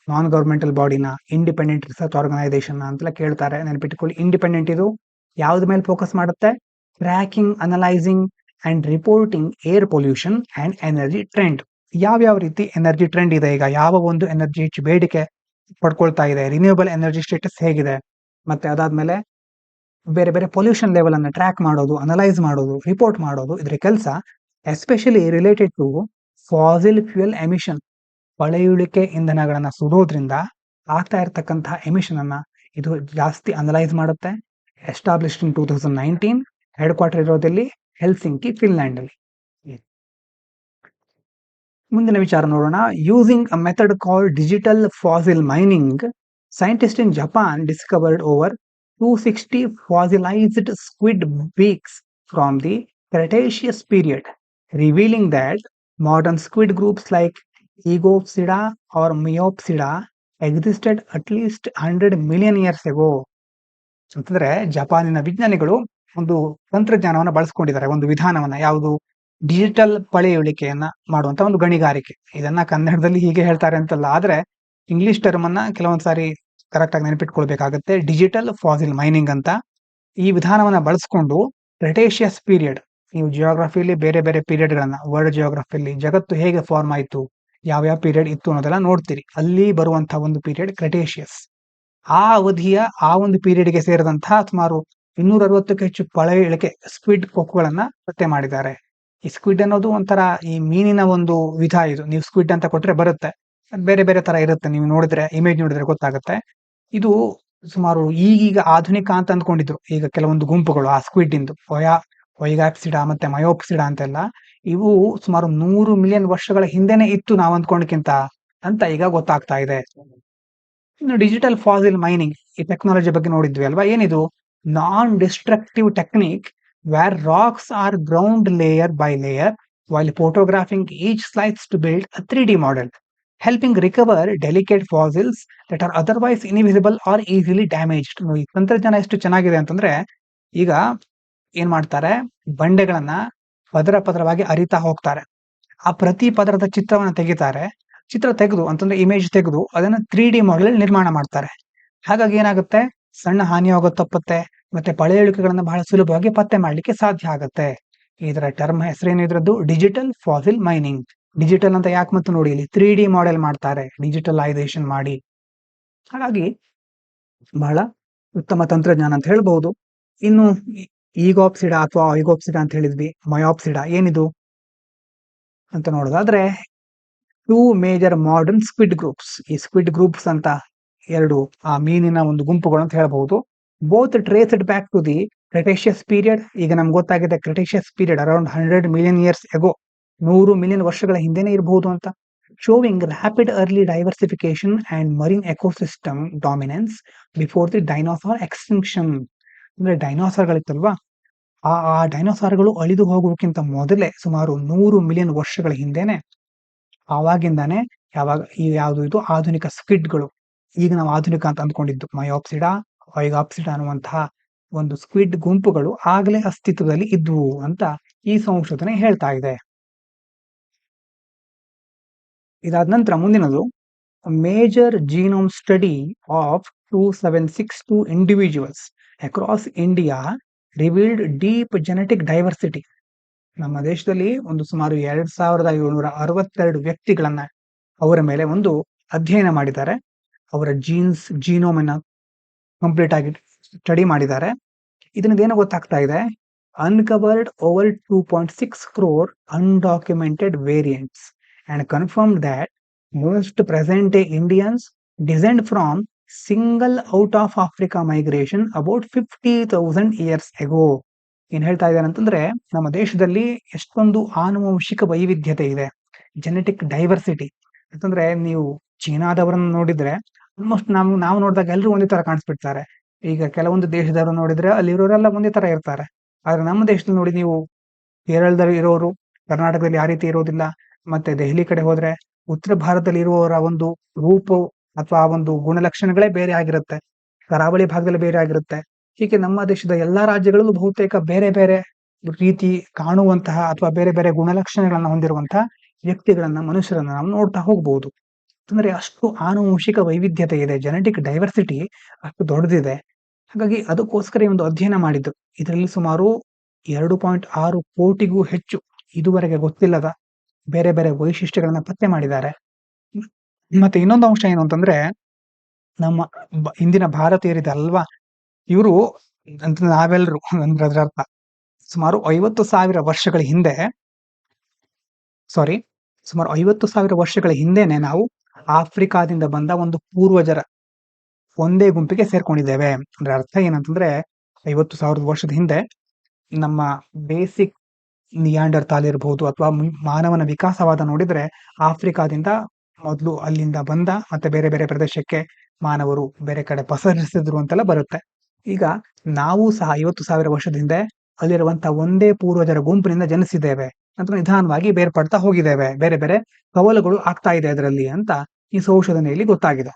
ನಾನ್ ಗವರ್ಮೆಂಟಲ್ ಬಾಡಿನ, ಇಂಡಿಪೆಂಡೆಂಟ್ ರಿಸರ್ಚ್ ಆರ್ಗನೈಸೇಷನ್ ಅಂತೆಲ್ಲ ಕೇಳ್ತಾರೆ. ನೆನಪಿಟ್ಕೊಳ್ಳಿ. ಇಂಡಿಪೆಂಡೆಂಟ್ ಇದು ಯಾವ್ದ ಮೇಲೆ ಫೋಕಸ್ ಮಾಡುತ್ತೆ? Tracking, analysing and reporting air pollution and energy trend. ಯಾವ ರೀತಿ ಎನರ್ಜಿ ಟ್ರೆಂಡ್ ಇದೆ, ಈಗ ಯಾವ ಒಂದು ಎನರ್ಜಿ ಹೆಚ್ಚು ಬೇಡಿಕೆ ಪಡ್ಕೊಳ್ತಾ ಇದೆ, ರಿನ್ಯೂಯಬಲ್ ಎನರ್ಜಿ ಸ್ಟೇಟಸ್ ಹೇಗಿದೆ, ಮತ್ತೆ ಅದಾದ್ಮೇಲೆ ಬೇರೆ ಬೇರೆ ಪೊಲ್ಯೂಷನ್ ಲೆವೆಲ್ ಅನ್ನ ಟ್ರ್ಯಾಕ್ ಮಾಡೋದು, ಅನಲೈಸ್ ಮಾಡೋದು, ರಿಪೋರ್ಟ್ ಮಾಡೋದು ಇದ್ರ ಕೆಲಸ. Especially related to fossil fuel emission, ಪಳೆಯುಳಿಕೆ ಇಂಧನಗಳನ್ನ ಸುಡೋದ್ರಿಂದ ಆಗ್ತಾ ಇರತಕ್ಕಂತಹ ಎಮಿಷನ್ ಅನ್ನ ಇದು ಜಾಸ್ತಿ ಅನಲೈಸ್ ಮಾಡುತ್ತೆ. ಎಸ್ಟಾಬ್ಲಿಷ್ಡ್ ಇನ್ 2019, ಹೆಡ್ ಕ್ವಾರ್ಟರ್ ಇರೋದಲ್ಲಿ ಹೆಲ್ಸಿಂಕಿ, ಫಿನ್ಲ್ಯಾಂಡ್ ಅಲ್ಲಿ. ಮುಂದಿನ ವಿಚಾರ ನೋಡೋಣ. Using a method called digital fossil mining, scientists in Japan discovered over 260 fossilized squid beaks from the Cretaceous period, revealing that modern squid groups like Egopsida or Myopsida existed at least 100 million years ago. ಅಂತಂದ್ರೆ ಜಪಾನಿನ ವಿಜ್ಞಾನಿಗಳು ಒಂದು ತಂತ್ರಜ್ಞಾನವನ್ನ ಬಳಸ್ಕೊಂಡಿದ್ದಾರೆ, ಒಂದು ವಿಧಾನವನ್ನ. ಯಾವುದು? Digital ಪಳೆಯುಳಿಕೆಯನ್ನ ಮಾಡುವಂತ ಒಂದು ಗಣಿಗಾರಿಕೆ. ಇದನ್ನ ಕನ್ನಡದಲ್ಲಿ ಹೀಗೆ ಹೇಳ್ತಾರೆ ಅಂತಲ್ಲ, ಆದ್ರೆ ಇಂಗ್ಲಿಷ್ ಟರ್ಮ್ ಅನ್ನ ಕೆಲವೊಂದ್ ಸಾರಿ ಕರೆಕ್ಟ್ ಆಗಿ ನೆನಪಿಟ್ಕೊಳ್ಬೇಕಾಗತ್ತೆ. ಡಿಜಿಟಲ್ ಫಾಸಿಲ್ ಮೈನಿಂಗ್ ಅಂತ ಈ ವಿಧಾನವನ್ನ ಬಳಸ್ಕೊಂಡು ಕ್ರೆಟೇಷಿಯಸ್ ಪೀರಿಯಡ್, ನೀವು ಜಿಯೋಗ್ರಫಿಲಿ ಬೇರೆ ಬೇರೆ ಪೀರಿಯಡ್ ಗಳನ್ನ, ವರ್ಲ್ಡ್ ಜಿಯೋಗ್ರಫಿಲಿ ಜಗತ್ತು ಹೇಗೆ ಫಾರ್ಮ್ ಆಯ್ತು, ಯಾವ ಪೀರಿಯಡ್ ಇತ್ತು ಅನ್ನೋದೆಲ್ಲ ನೋಡ್ತೀರಿ. ಅಲ್ಲಿ ಬರುವಂತಹ ಒಂದು ಪೀರಿಯಡ್ ಕ್ರೆಟೇಷಿಯಸ್. ಆ ಅವಧಿಯ ಆ ಒಂದು ಪೀರಿಯಡ್ಗೆ ಸೇರಿದಂತಹ ಸುಮಾರು 260ಕ್ಕೂ ಹೆಚ್ಚು ಪಳೆಯುಳಿಕೆ ಸ್ಕ್ವಿಡ್ ಕೊಕ್ಕುಗಳನ್ನ ಪತ್ತೆ ಮಾಡಿದ್ದಾರೆ. ಈ ಸ್ಕ್ವಿಡ್ ಅನ್ನೋದು ಒಂಥರ ಈ ಮೀನಿನ ಒಂದು ವಿಧ. ಇದು ನೀವು ಸ್ಕ್ವಿಡ್ ಅಂತ ಕೊಟ್ರೆ ಬರುತ್ತೆ, ಬೇರೆ ಬೇರೆ ತರ ಇರುತ್ತೆ. ನೀವು ನೋಡಿದ್ರೆ, ಇಮೇಜ್ ನೋಡಿದ್ರೆ ಗೊತ್ತಾಗುತ್ತೆ. ಇದು ಸುಮಾರು ಈಗೀಗ ಆಧುನಿಕ ಅಂತ ಅಂದ್ಕೊಂಡಿದ್ರು ಈಗ ಕೆಲವೊಂದು ಗುಂಪುಗಳು ಆ ಸ್ಕ್ವಿಡ್ ಇಂದು, ಒಯ್ಗಾಪ್ಸಿಡಾ ಮತ್ತೆ ಮಯೋಪ್ಸಿಡಾ ಅಂತೆಲ್ಲ. ಇವು ಸುಮಾರು 100 ಮಿಲಿಯನ್ ವರ್ಷಗಳ ಹಿಂದೆನೆ ಇತ್ತು ನಾವು ಅಂದ್ಕೊಂಡಕ್ಕಿಂತ ಅಂತ ಈಗ ಗೊತ್ತಾಗ್ತಾ ಇದೆ. ಇನ್ನು ಡಿಜಿಟಲ್ ಫಾಸಿಲ್ ಮೈನಿಂಗ್, ಈ ಟೆಕ್ನಾಲಜಿ ಬಗ್ಗೆ ನೋಡಿದ್ವಿ ಅಲ್ವಾ. ಏನಿದು? Non destructive technique where rocks are ground layer by layer while photographing each slice to build a 3D model, helping recover delicate fossils that are otherwise invisible or easily damaged. ಈ ತಂತ್ರಜ್ಞಾನ ಎಷ್ಟು ಚೆನ್ನಾಗಿದೆ ಅಂತಂದ್ರೆ, ಈಗ ಏನ್ ಮಾಡ್ತಾರೆ, ಬಂಡೆಗಳನ್ನ ಪದರ ಪದರವಾಗಿ ಅರಿತಾ ಹೋಗ್ತಾರೆ. ಆ ಪ್ರತಿ ಪದರದ ಚಿತ್ರವನ್ನ ತೆಗಿತಾರೆ. ಚಿತ್ರ ತೆಗೆದು ಅಂತಂದ್ರೆ ಇಮೇಜ್ ತೆಗೆದು ಅದನ್ನ 3D ಮಾಡೆಲ್ ನಿರ್ಮಾಣ ಮಾಡ್ತಾರೆ. ಹಾಗಾಗಿ ಏನಾಗುತ್ತೆ, ಸಣ್ಣ ಹಾನಿಯಾಗೋ ತಪ್ಪುತ್ತೆ, ಮತ್ತೆ ಪಳೆಯುಳಿಕೆಗಳನ್ನ ಬಹಳ ಸುಲಭವಾಗಿ ಪತ್ತೆ ಮಾಡ್ಲಿಕ್ಕೆ ಸಾಧ್ಯ ಆಗುತ್ತೆ. ಇದರ ಟರ್ಮ್ ಹೆಸರೇನು? ಇದ್ರದ್ದು ಡಿಜಿಟಲ್ ಫಾಸಿಲ್ ಮೈನಿಂಗ್. ಡಿಜಿಟಲ್ ಅಂತ ಯಾಕೆ ಮತ್ತು ನೋಡಿ, ಇಲ್ಲಿ 3D ಮಾಡೆಲ್ ಮಾಡ್ತಾರೆ, ಡಿಜಿಟಲೈಸೇಷನ್ ಮಾಡಿ. ಹಾಗಾಗಿ ಬಹಳ ಉತ್ತಮ ತಂತ್ರಜ್ಞಾನ ಅಂತ ಹೇಳ್ಬಹುದು. ಇನ್ನು ಈಗೋಪ್ಸಿಡಾ ಅಥವಾ ಐಗೋಪ್ಸಿಡಾ ಅಂತ ಹೇಳಿದ್ವಿ. ಮಯೋಪ್ಸಿಡಾ ಏನಿದು ಅಂತ ನೋಡೋದಾದ್ರೆ, 2 ಮೇಜರ್ ಮಾಡರ್ನ್ ಸ್ಕ್ವಿಡ್ ಗ್ರೂಪ್ಸ್. ಈ ಸ್ಕ್ವಿಡ್ ಗ್ರೂಪ್ಸ್ ಅಂತ ಎರಡು ಆ ಮೀನಿನ ಒಂದು ಗುಂಪುಗಳು ಅಂತ ಹೇಳ್ಬಹುದು. Both traced back to the Cretaceous period. ಈಗ ನಮ್ಗೆ ಗೊತ್ತಾಗಿದೆ Cretaceous period around 100 million years ago, 100 million ವರ್ಷಗಳ ಹಿಂದೆನೆ ಇರಬಹುದು ಅಂತ. Showing rapid early diversification and marine ecosystem dominance before the dinosaur extinction. ಅಂದ್ರೆ ಡೈನೋಸಾರ್ಗಳಿತ್ತಲ್ವಾ, ಆ ಡೈನೋಸಾರ್ಗಳು ಅಳಿದು ಹೋಗುವಕ್ಕಿಂತ ಮೊದಲೇ ಸುಮಾರು 100 ಮಿಲಿಯನ್ ವರ್ಷಗಳ ಹಿಂದೆನೆ, ಆವಾಗಿಂದಾನೆ ಯಾವುದು ಇದು ಆಧುನಿಕ ಸ್ಕ್ವಿಡ್ಗಳು. ಈಗ ನಾವು ಆಧುನಿಕ ಅಂತ ಅಂದ್ಕೊಂಡಿದ್ದು ಮಯೋಪ್ಸಿಡಾ, ಐಗಾಪ್ಸಿಡಾ ಅನ್ನುವಂತಹ ಒಂದು ಸ್ಕ್ವಿಡ್ ಗುಂಪುಗಳು ಆಗಲೇ ಅಸ್ತಿತ್ವದಲ್ಲಿ ಇದ್ವು ಅಂತ ಈ ಸಂಶೋಧನೆ ಹೇಳ್ತಾ ಇದೆ. ಇದಾದ ನಂತರ ಮುಂದಿನದು, major genome study of 2762 individuals across India revealed deep genetic diversity. ನಮ್ಮ ದೇಶದಲ್ಲಿ ಒಂದು ಸುಮಾರು 2762 ವ್ಯಕ್ತಿಗಳನ್ನ ಅವರ ಮೇಲೆ ಒಂದು ಅಧ್ಯಯನ ಮಾಡಿದ್ದಾರೆ. ಅವರ ಜೀನೋಮ್ ಅನ್ನ ಕಂಪ್ಲೀಟ್ ಆಗಿ ಸ್ಟಡಿ ಮಾಡಿದ್ದಾರೆ. ಇದರಿಂದ ಏನು ಗೊತ್ತಾಗ್ತಾ ಇದೆ? Uncovered over 2.6 crore undocumented variants and confirmed that most present-day Indians descend from single out of Africa migration about 50,000 years ago. ಏನ್ ಹೇಳ್ತಾ ಇದ್ದಾರೆ ಅಂತಂದ್ರೆ, ನಮ್ಮ ದೇಶದಲ್ಲಿ ಎಷ್ಟೊಂದು ಆನುವಂಶಿಕ ವೈವಿಧ್ಯತೆ ಇದೆ, ಜೆನೆಟಿಕ್ ಡೈವರ್ಸಿಟಿ. ಅಂತಂದ್ರೆ ನೀವು ಚೀನಾದವರನ್ನ ನೋಡಿದ್ರೆ ಆಲ್ಮೋಸ್ಟ್ ನಾವು ನೋಡಿದಾಗ ಎಲ್ಲರೂ ಒಂದೇ ತರ ಕಾಣಿಸ್ಬಿಡ್ತಾರೆ. ಈಗ ಕೆಲವೊಂದು ದೇಶದವರು ನೋಡಿದ್ರೆ ಅಲ್ಲಿರೋರೆಲ್ಲ ಒಂದೇ ತರ ಇರ್ತಾರೆ. ಆದ್ರೆ ನಮ್ಮ ದೇಶದಲ್ಲಿ ನೋಡಿ, ನೀವು ಕೇರಳದಲ್ಲಿ ಇರೋರು ಕರ್ನಾಟಕದಲ್ಲಿ ಆ ರೀತಿ ಇರೋದಿಲ್ಲ. ಮತ್ತೆ ದೆಹಲಿ ಕಡೆ ಹೋದ್ರೆ ಉತ್ತರ ಭಾರತದಲ್ಲಿ ಇರುವವರ ಒಂದು ರೂಪ ಅಥವಾ ಒಂದು ಗುಣಲಕ್ಷಣಗಳೇ ಬೇರೆ ಆಗಿರುತ್ತೆ, ಕರಾವಳಿ ಭಾಗದಲ್ಲಿ ಬೇರೆ ಆಗಿರುತ್ತೆ. ಹೀಗೆ ನಮ್ಮ ದೇಶದ ಎಲ್ಲಾ ರಾಜ್ಯಗಳಲ್ಲೂ ಬಹುತೇಕ ಬೇರೆ ಬೇರೆ ರೀತಿ ಕಾಣುವಂತಹ ಅಥವಾ ಬೇರೆ ಬೇರೆ ಗುಣಲಕ್ಷಣಗಳನ್ನ ಹೊಂದಿರುವಂತಹ ವ್ಯಕ್ತಿಗಳನ್ನ, ಮನುಷ್ಯರನ್ನ ನಾವು ನೋಡ್ತಾ ಹೋಗ್ಬಹುದು. ಅಂದ್ರೆ ಅಷ್ಟು ಆನುವಂಶಿಕ ವೈವಿಧ್ಯತೆ ಇದೆ, ಜೆನೆಟಿಕ್ ಡೈವರ್ಸಿಟಿ ಅಷ್ಟು ದೊಡ್ಡದಿದೆ. ಹಾಗಾಗಿ ಅದಕ್ಕೋಸ್ಕರ ಈ ಒಂದು ಅಧ್ಯಯನ ಮಾಡಿದ್ದು. ಇದರಲ್ಲಿ ಸುಮಾರು 2.6 ಕೋಟಿಗೂ ಹೆಚ್ಚು ಇದುವರೆಗೆ ಗೊತ್ತಿಲ್ಲದ ಬೇರೆ ಬೇರೆ ವೈಶಿಷ್ಟ್ಯಗಳನ್ನ ಪತ್ತೆ ಮಾಡಿದ್ದಾರೆ. ಮತ್ತೆ ಇನ್ನೊಂದು ಅಂಶ ಏನು ಅಂತಂದ್ರೆ, ನಮ್ಮ ಇಂದಿನ ಭಾರತೀಯರಿದೆ ಅಲ್ವಾ, ಇವರು ಅಂತ ನಾವೆಲ್ಲರೂ ಅಂದ್ರೆ ಅದರ ಅರ್ಥ ಸುಮಾರು 50,000 ವರ್ಷಗಳ ಹಿಂದೆ ಸುಮಾರು 50,000 ವರ್ಷಗಳ ಹಿಂದೆನೆ ನಾವು ಆಫ್ರಿಕಾದಿಂದ ಬಂದ ಒಂದು ಪೂರ್ವಜರ ಒಂದೇ ಗುಂಪಿಗೆ ಸೇರ್ಕೊಂಡಿದ್ದೇವೆ. ಅಂದ್ರೆ ಅರ್ಥ ಏನಂತಂದ್ರೆ, 50,000 ವರ್ಷದ ಹಿಂದೆ ನಮ್ಮ ಬೇಸಿಕ್ ನಿಯಾಂಡರ್ತಾಲ್ ಇರಬಹುದು ಅಥವಾ ಮಾನವನ ವಿಕಾಸವಾದ ನೋಡಿದ್ರೆ ಆಫ್ರಿಕಾದಿಂದ ಮೊದಲು ಅಲ್ಲಿಂದ ಬಂದ ಮತ್ತೆ ಬೇರೆ ಬೇರೆ ಪ್ರದೇಶಕ್ಕೆ ಮಾನವರು ಬೇರೆ ಕಡೆ ಪಸರಿಸಿದ್ರು ಅಂತೆಲ್ಲ ಬರುತ್ತೆ. ಈಗ ನಾವು ಸಹ 50,000 ವರ್ಷದ ಹಿಂದೆ ಅಲ್ಲಿರುವಂತ ಒಂದೇ ಪೂರ್ವಜರ ಗುಂಪಿನಿಂದ ಜನಿಸಿದ್ದೇವೆ ಅಂತ ನಿಧಾನವಾಗಿ ಬೇರ್ಪಡ್ತಾ ಹೋಗಿದ್ದೇವೆ. ಬೇರೆ ಬೇರೆ ಕವಲುಗಳು ಆಗ್ತಾ ಇದೆ ಅದರಲ್ಲಿ ಅಂತ ಈ ಸಂಶೋಧನೆಯಲ್ಲಿ ಗೊತ್ತಾಗಿದೆ.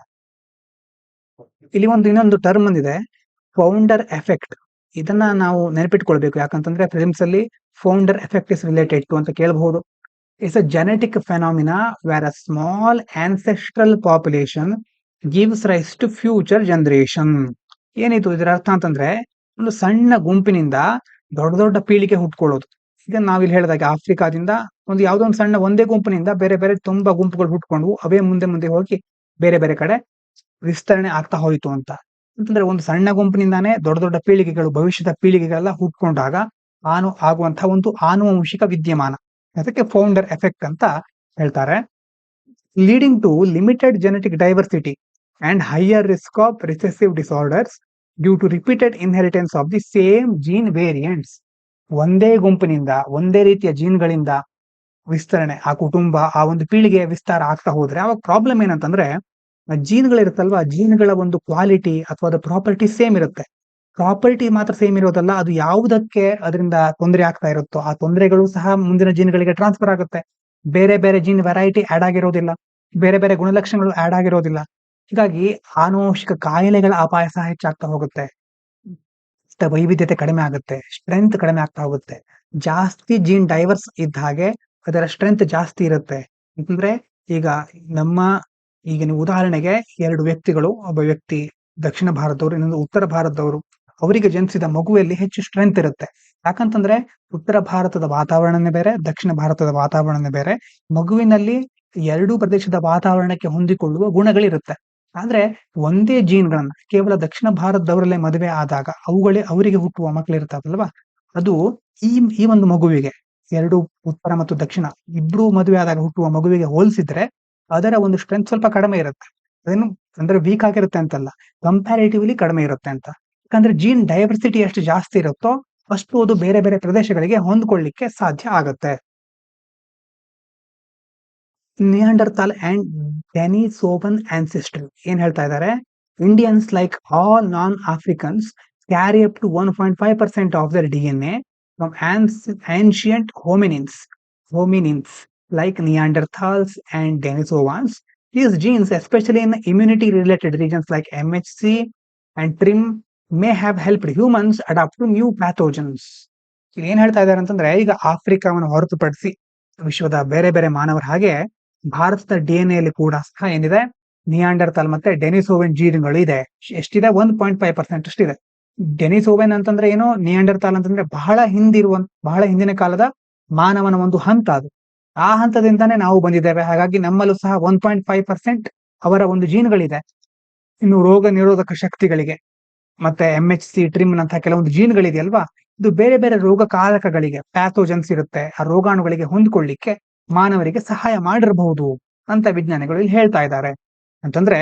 ಇಲ್ಲಿ ಇನ್ನೊಂದು ಟರ್ಮ್ ಬಂದಿದೆ, ಫೌಂಡರ್ ಎಫೆಕ್ಟ್. ಇದನ್ನ ನಾವು ನೆನಪಿಟ್ಕೊಳ್ಬೇಕು. ಯಾಕಂತಂದ್ರೆ ಫಿಲ್ಮ್ಸ್ ಅಲ್ಲಿ founder effect is related to ಅಂತ ಕೇಳಬಹುದು. It's a genetic phenomena where a small ancestral population gives rise to future generation. ಏನಿದು ಇದರ ಅರ್ಥ ಅಂತಂದ್ರೆ, ಒಂದು ಸಣ್ಣ ಗುಂಪಿನಿಂದ ದೊಡ್ಡ ದೊಡ್ಡ ಪೀಳಿಗೆ ಹುಟ್ಕೊಳ್ಳೋದು. ಈಗ ನಾವಿಲ್ಲಿ ಹೇಳಿದಾಗ ಆಫ್ರಿಕಾದಿಂದ ಒಂದು ಯಾವುದೋ ಒಂದು ಸಣ್ಣ ಒಂದೇ ಗುಂಪಿನಿಂದ ಬೇರೆ ಬೇರೆ ತುಂಬಾ ಗುಂಪುಗಳು ಹುಟ್ಕೊಂಡು ಅವೇ ಮುಂದೆ ಮುಂದೆ ಹೋಗಿ ಬೇರೆ ಬೇರೆ ಕಡೆ ವಿಸ್ತರಣೆ ಆಗ್ತಾ ಹೋಯಿತು ಅಂತ. ಅಂತಂದ್ರೆ ಒಂದು ಸಣ್ಣ ಗುಂಪಿನಿಂದಾನೇ ದೊಡ್ಡ ದೊಡ್ಡ ಪೀಳಿಗೆಗಳು, ಭವಿಷ್ಯದ ಪೀಳಿಗೆಗಳೆಲ್ಲ ಹುಟ್ಕೊಂಡಾಗ ಆಗುವಂತಹ ಒಂದು ಆನುವಂಶಿಕ ವಿದ್ಯಮಾನ, ಅದಕ್ಕೆ ಫೌಂಡರ್ ಎಫೆಕ್ಟ್ ಅಂತ ಹೇಳ್ತಾರೆ. Leading to limited genetic diversity and higher risk of recessive disorders due to repeated inheritance of the same gene variants. ಒಂದೇ ಗುಂಪಿನಿಂದ ಒಂದೇ ರೀತಿಯ ಜೀನ್ಗಳಿಂದ ವಿಸ್ತರಣೆ, ಆ ಕುಟುಂಬ, ಆ ಒಂದು ಪೀಳಿಗೆ ವಿಸ್ತಾರ ಆಗ್ತಾ ಹೋದ್ರೆ ಅವಾಗ ಪ್ರಾಬ್ಲಮ್ ಏನಂತಂದ್ರೆ, ಜೀನ್ಗಳಿರುತ್ತಲ್ವಾ, ಜೀನ್ಗಳ ಒಂದು ಕ್ವಾಲಿಟಿ ಅಥವಾ ಅದ ಪ್ರಾಪರ್ಟಿ ಸೇಮ್ ಇರುತ್ತೆ. ಪ್ರಾಪರ್ಟಿ ಮಾತ್ರ ಸೇಮ್ ಇರೋದಲ್ಲ, ಅದು ಯಾವುದಕ್ಕೆ ಅದರಿಂದ ತೊಂದರೆ ಆಗ್ತಾ ಇರುತ್ತೋ ಆ ತೊಂದರೆಗಳು ಸಹ ಮುಂದಿನ ಜೀನ್ಗಳಿಗೆ ಟ್ರಾನ್ಸ್ಫರ್ ಆಗುತ್ತೆ. ಬೇರೆ ಬೇರೆ ಜೀನ್ ವೆರೈಟಿ ಆಡ್ ಆಗಿರೋದಿಲ್ಲ, ಬೇರೆ ಬೇರೆ ಗುಣಲಕ್ಷಣಗಳು ಆಡ್ ಆಗಿರೋದಿಲ್ಲ. ಹೀಗಾಗಿ ಆನುವಂಶಿಕ ಕಾಯಿಲೆಗಳ ಅಪಾಯ ಸಹ ಹೆಚ್ಚಾಗ್ತಾ ಹೋಗುತ್ತೆ. ವೈವಿಧ್ಯತೆ ಕಡಿಮೆ ಆಗುತ್ತೆ, ಸ್ಟ್ರೆಂತ್ ಕಡಿಮೆ ಆಗ್ತಾ ಹೋಗುತ್ತೆ. ಜಾಸ್ತಿ ಜೀನ್ ಡೈವರ್ಸ್ ಇದ್ದ ಹಾಗೆ ಅದರ ಸ್ಟ್ರೆಂತ್ ಜಾಸ್ತಿ ಇರುತ್ತೆ. ಯಾಕಂದ್ರೆ ಈಗ ನೀವು ಉದಾಹರಣೆಗೆ 2 ವ್ಯಕ್ತಿಗಳು, ಒಬ್ಬ ವ್ಯಕ್ತಿ ದಕ್ಷಿಣ ಭಾರತದವರು, ಇನ್ನೊಂದು ಉತ್ತರ ಭಾರತದವರು, ಅವರಿಗೆ ಜನಿಸಿದ ಮಗುವಲ್ಲಿ ಹೆಚ್ಚು ಸ್ಟ್ರೆಂತ್ ಇರುತ್ತೆ. ಯಾಕಂತಂದ್ರೆ ಉತ್ತರ ಭಾರತದ ವಾತಾವರಣನೇ ಬೇರೆ, ದಕ್ಷಿಣ ಭಾರತದ ವಾತಾವರಣನೇ ಬೇರೆ. ಮಗುವಿನಲ್ಲಿ 2 ಪ್ರದೇಶದ ವಾತಾವರಣಕ್ಕೆ ಹೊಂದಿಕೊಳ್ಳುವ ಗುಣಗಳಿರುತ್ತೆ. ಆದ್ರೆ ಒಂದೇ ಜೀನ್ಗಳನ್ನ ಕೇವಲ ದಕ್ಷಿಣ ಭಾರತದವರಲ್ಲೇ ಮದುವೆ ಆದಾಗ ಅವರಿಗೆ ಹುಟ್ಟುವ ಮಕ್ಕಳಿರ್ತಾವಲ್ವಾ, ಅದು ಈ ಒಂದು ಮಗುವಿಗೆ 2 ಉತ್ತರ ಮತ್ತು ದಕ್ಷಿಣ ಇಬ್ರು ಮದುವೆ ಆದಾಗ ಹುಟ್ಟುವ ಮಗುವಿಗೆ ಹೋಲಿಸಿದ್ರೆ ಅದರ ಒಂದು ಸ್ಟ್ರೆಂತ್ ಸ್ವಲ್ಪ ಕಡಿಮೆ ಇರುತ್ತೆ. ಅದೇನು ಅಂದ್ರೆ ವೀಕ್ ಆಗಿರುತ್ತೆ ಅಂತಲ್ಲ, ಕಂಪ್ಯಾರಿಟಿವ್ಲಿ ಕಡಿಮೆ ಇರುತ್ತೆ ಅಂತ. ಯಾಕಂದ್ರೆ ಜೀನ್ ಡೈವರ್ಸಿಟಿ ಎಷ್ಟು ಜಾಸ್ತಿ ಇರುತ್ತೋ ಅಷ್ಟು ಅದು ಬೇರೆ ಬೇರೆ ಪ್ರದೇಶಗಳಿಗೆ ಹೊಂದ್ಕೊಳ್ಳಿಕ್ಕೆ ಸಾಧ್ಯ ಆಗತ್ತೆ. ನಿಯಾಂಡರ್ತಾಲ್ ಅಂಡ್ ಡೆನಿಸೋವನ್ ಆನ್ಸೆಸ್ಟ್ರಿ ಏನ್ ಹೇಳ್ತಾ ಇದ್ದಾರೆ, Indians like all non Africans carry up to 1.5% of their DNA from ancient hominins like Neanderthals and Denisovans. These genes, especially in immunity-related regions like MHC and TRIM, may have helped humans adapt to new pathogens. ಏನ್ ಹೇಳ್ತಾ ಇದ್ದಾರೆ ಅಂತಂದ್ರೆ, ಈಗ ಆಫ್ರಿಕಾವನ್ನು ಹೊರತುಪಡಿಸಿ ವಿಶ್ವದ ಬೇರೆ ಬೇರೆ ಮಾನವರ ಹಾಗೆ ಭಾರತದ DNA ಅಲ್ಲಿ ಕೂಡ ಸಹ ಏನಿದೆ, ನಿಯಾಂಡರ್ತಾಲ್ ಮತ್ತೆ ಡೆನಿಸೋವೆನ್ ಜೀನ್ಗಳು ಇದೆ. ಎಷ್ಟಿದೆ? 1.5% ಅಷ್ಟಿದೆ. ಡೆನಿಸೋವೆನ್ ಅಂತಂದ್ರೆ ಏನು, ನಿಯಾಂಡರ್ತಾಲ್ ಅಂತಂದ್ರೆ ಬಹಳ ಹಿಂದಿನ ಕಾಲದ ಮಾನವನ ಒಂದು ಹಂತ ಅದು. ಆ ಹಂತದಿಂದಾನೇ ನಾವು ಬಂದಿದ್ದೇವೆ. ಹಾಗಾಗಿ ನಮ್ಮಲ್ಲೂ ಸಹ 1.5% ಅವರ ಒಂದು ಜೀನ್ಗಳಿದೆ. ಇನ್ನು ರೋಗ ನಿರೋಧಕ ಶಕ್ತಿಗಳಿಗೆ ಮತ್ತೆ MHC, ಟ್ರಿಮ್ ನಂತಹ ಕೆಲವೊಂದು ಜೀನ್ಗಳಿದೆಯಲ್ವಾ, ಇದು ಬೇರೆ ಬೇರೆ ರೋಗ ಕಾರಕಗಳಿಗೆ, ಪ್ಯಾಥೋಜನ್ಸ್ ಇರುತ್ತೆ, ಆ ರೋಗಾಣುಗಳಿಗೆ ಹೊಂದ್ಕೊಳ್ಳಿಕ್ಕೆ ಮಾನವರಿಗೆ ಸಹಾಯ ಮಾಡಿರಬಹುದು ಅಂತ ವಿಜ್ಞಾನಿಗಳು ಇಲ್ಲಿ ಹೇಳ್ತಾ ಇದ್ದಾರೆ. ಅಂತಂದ್ರೆ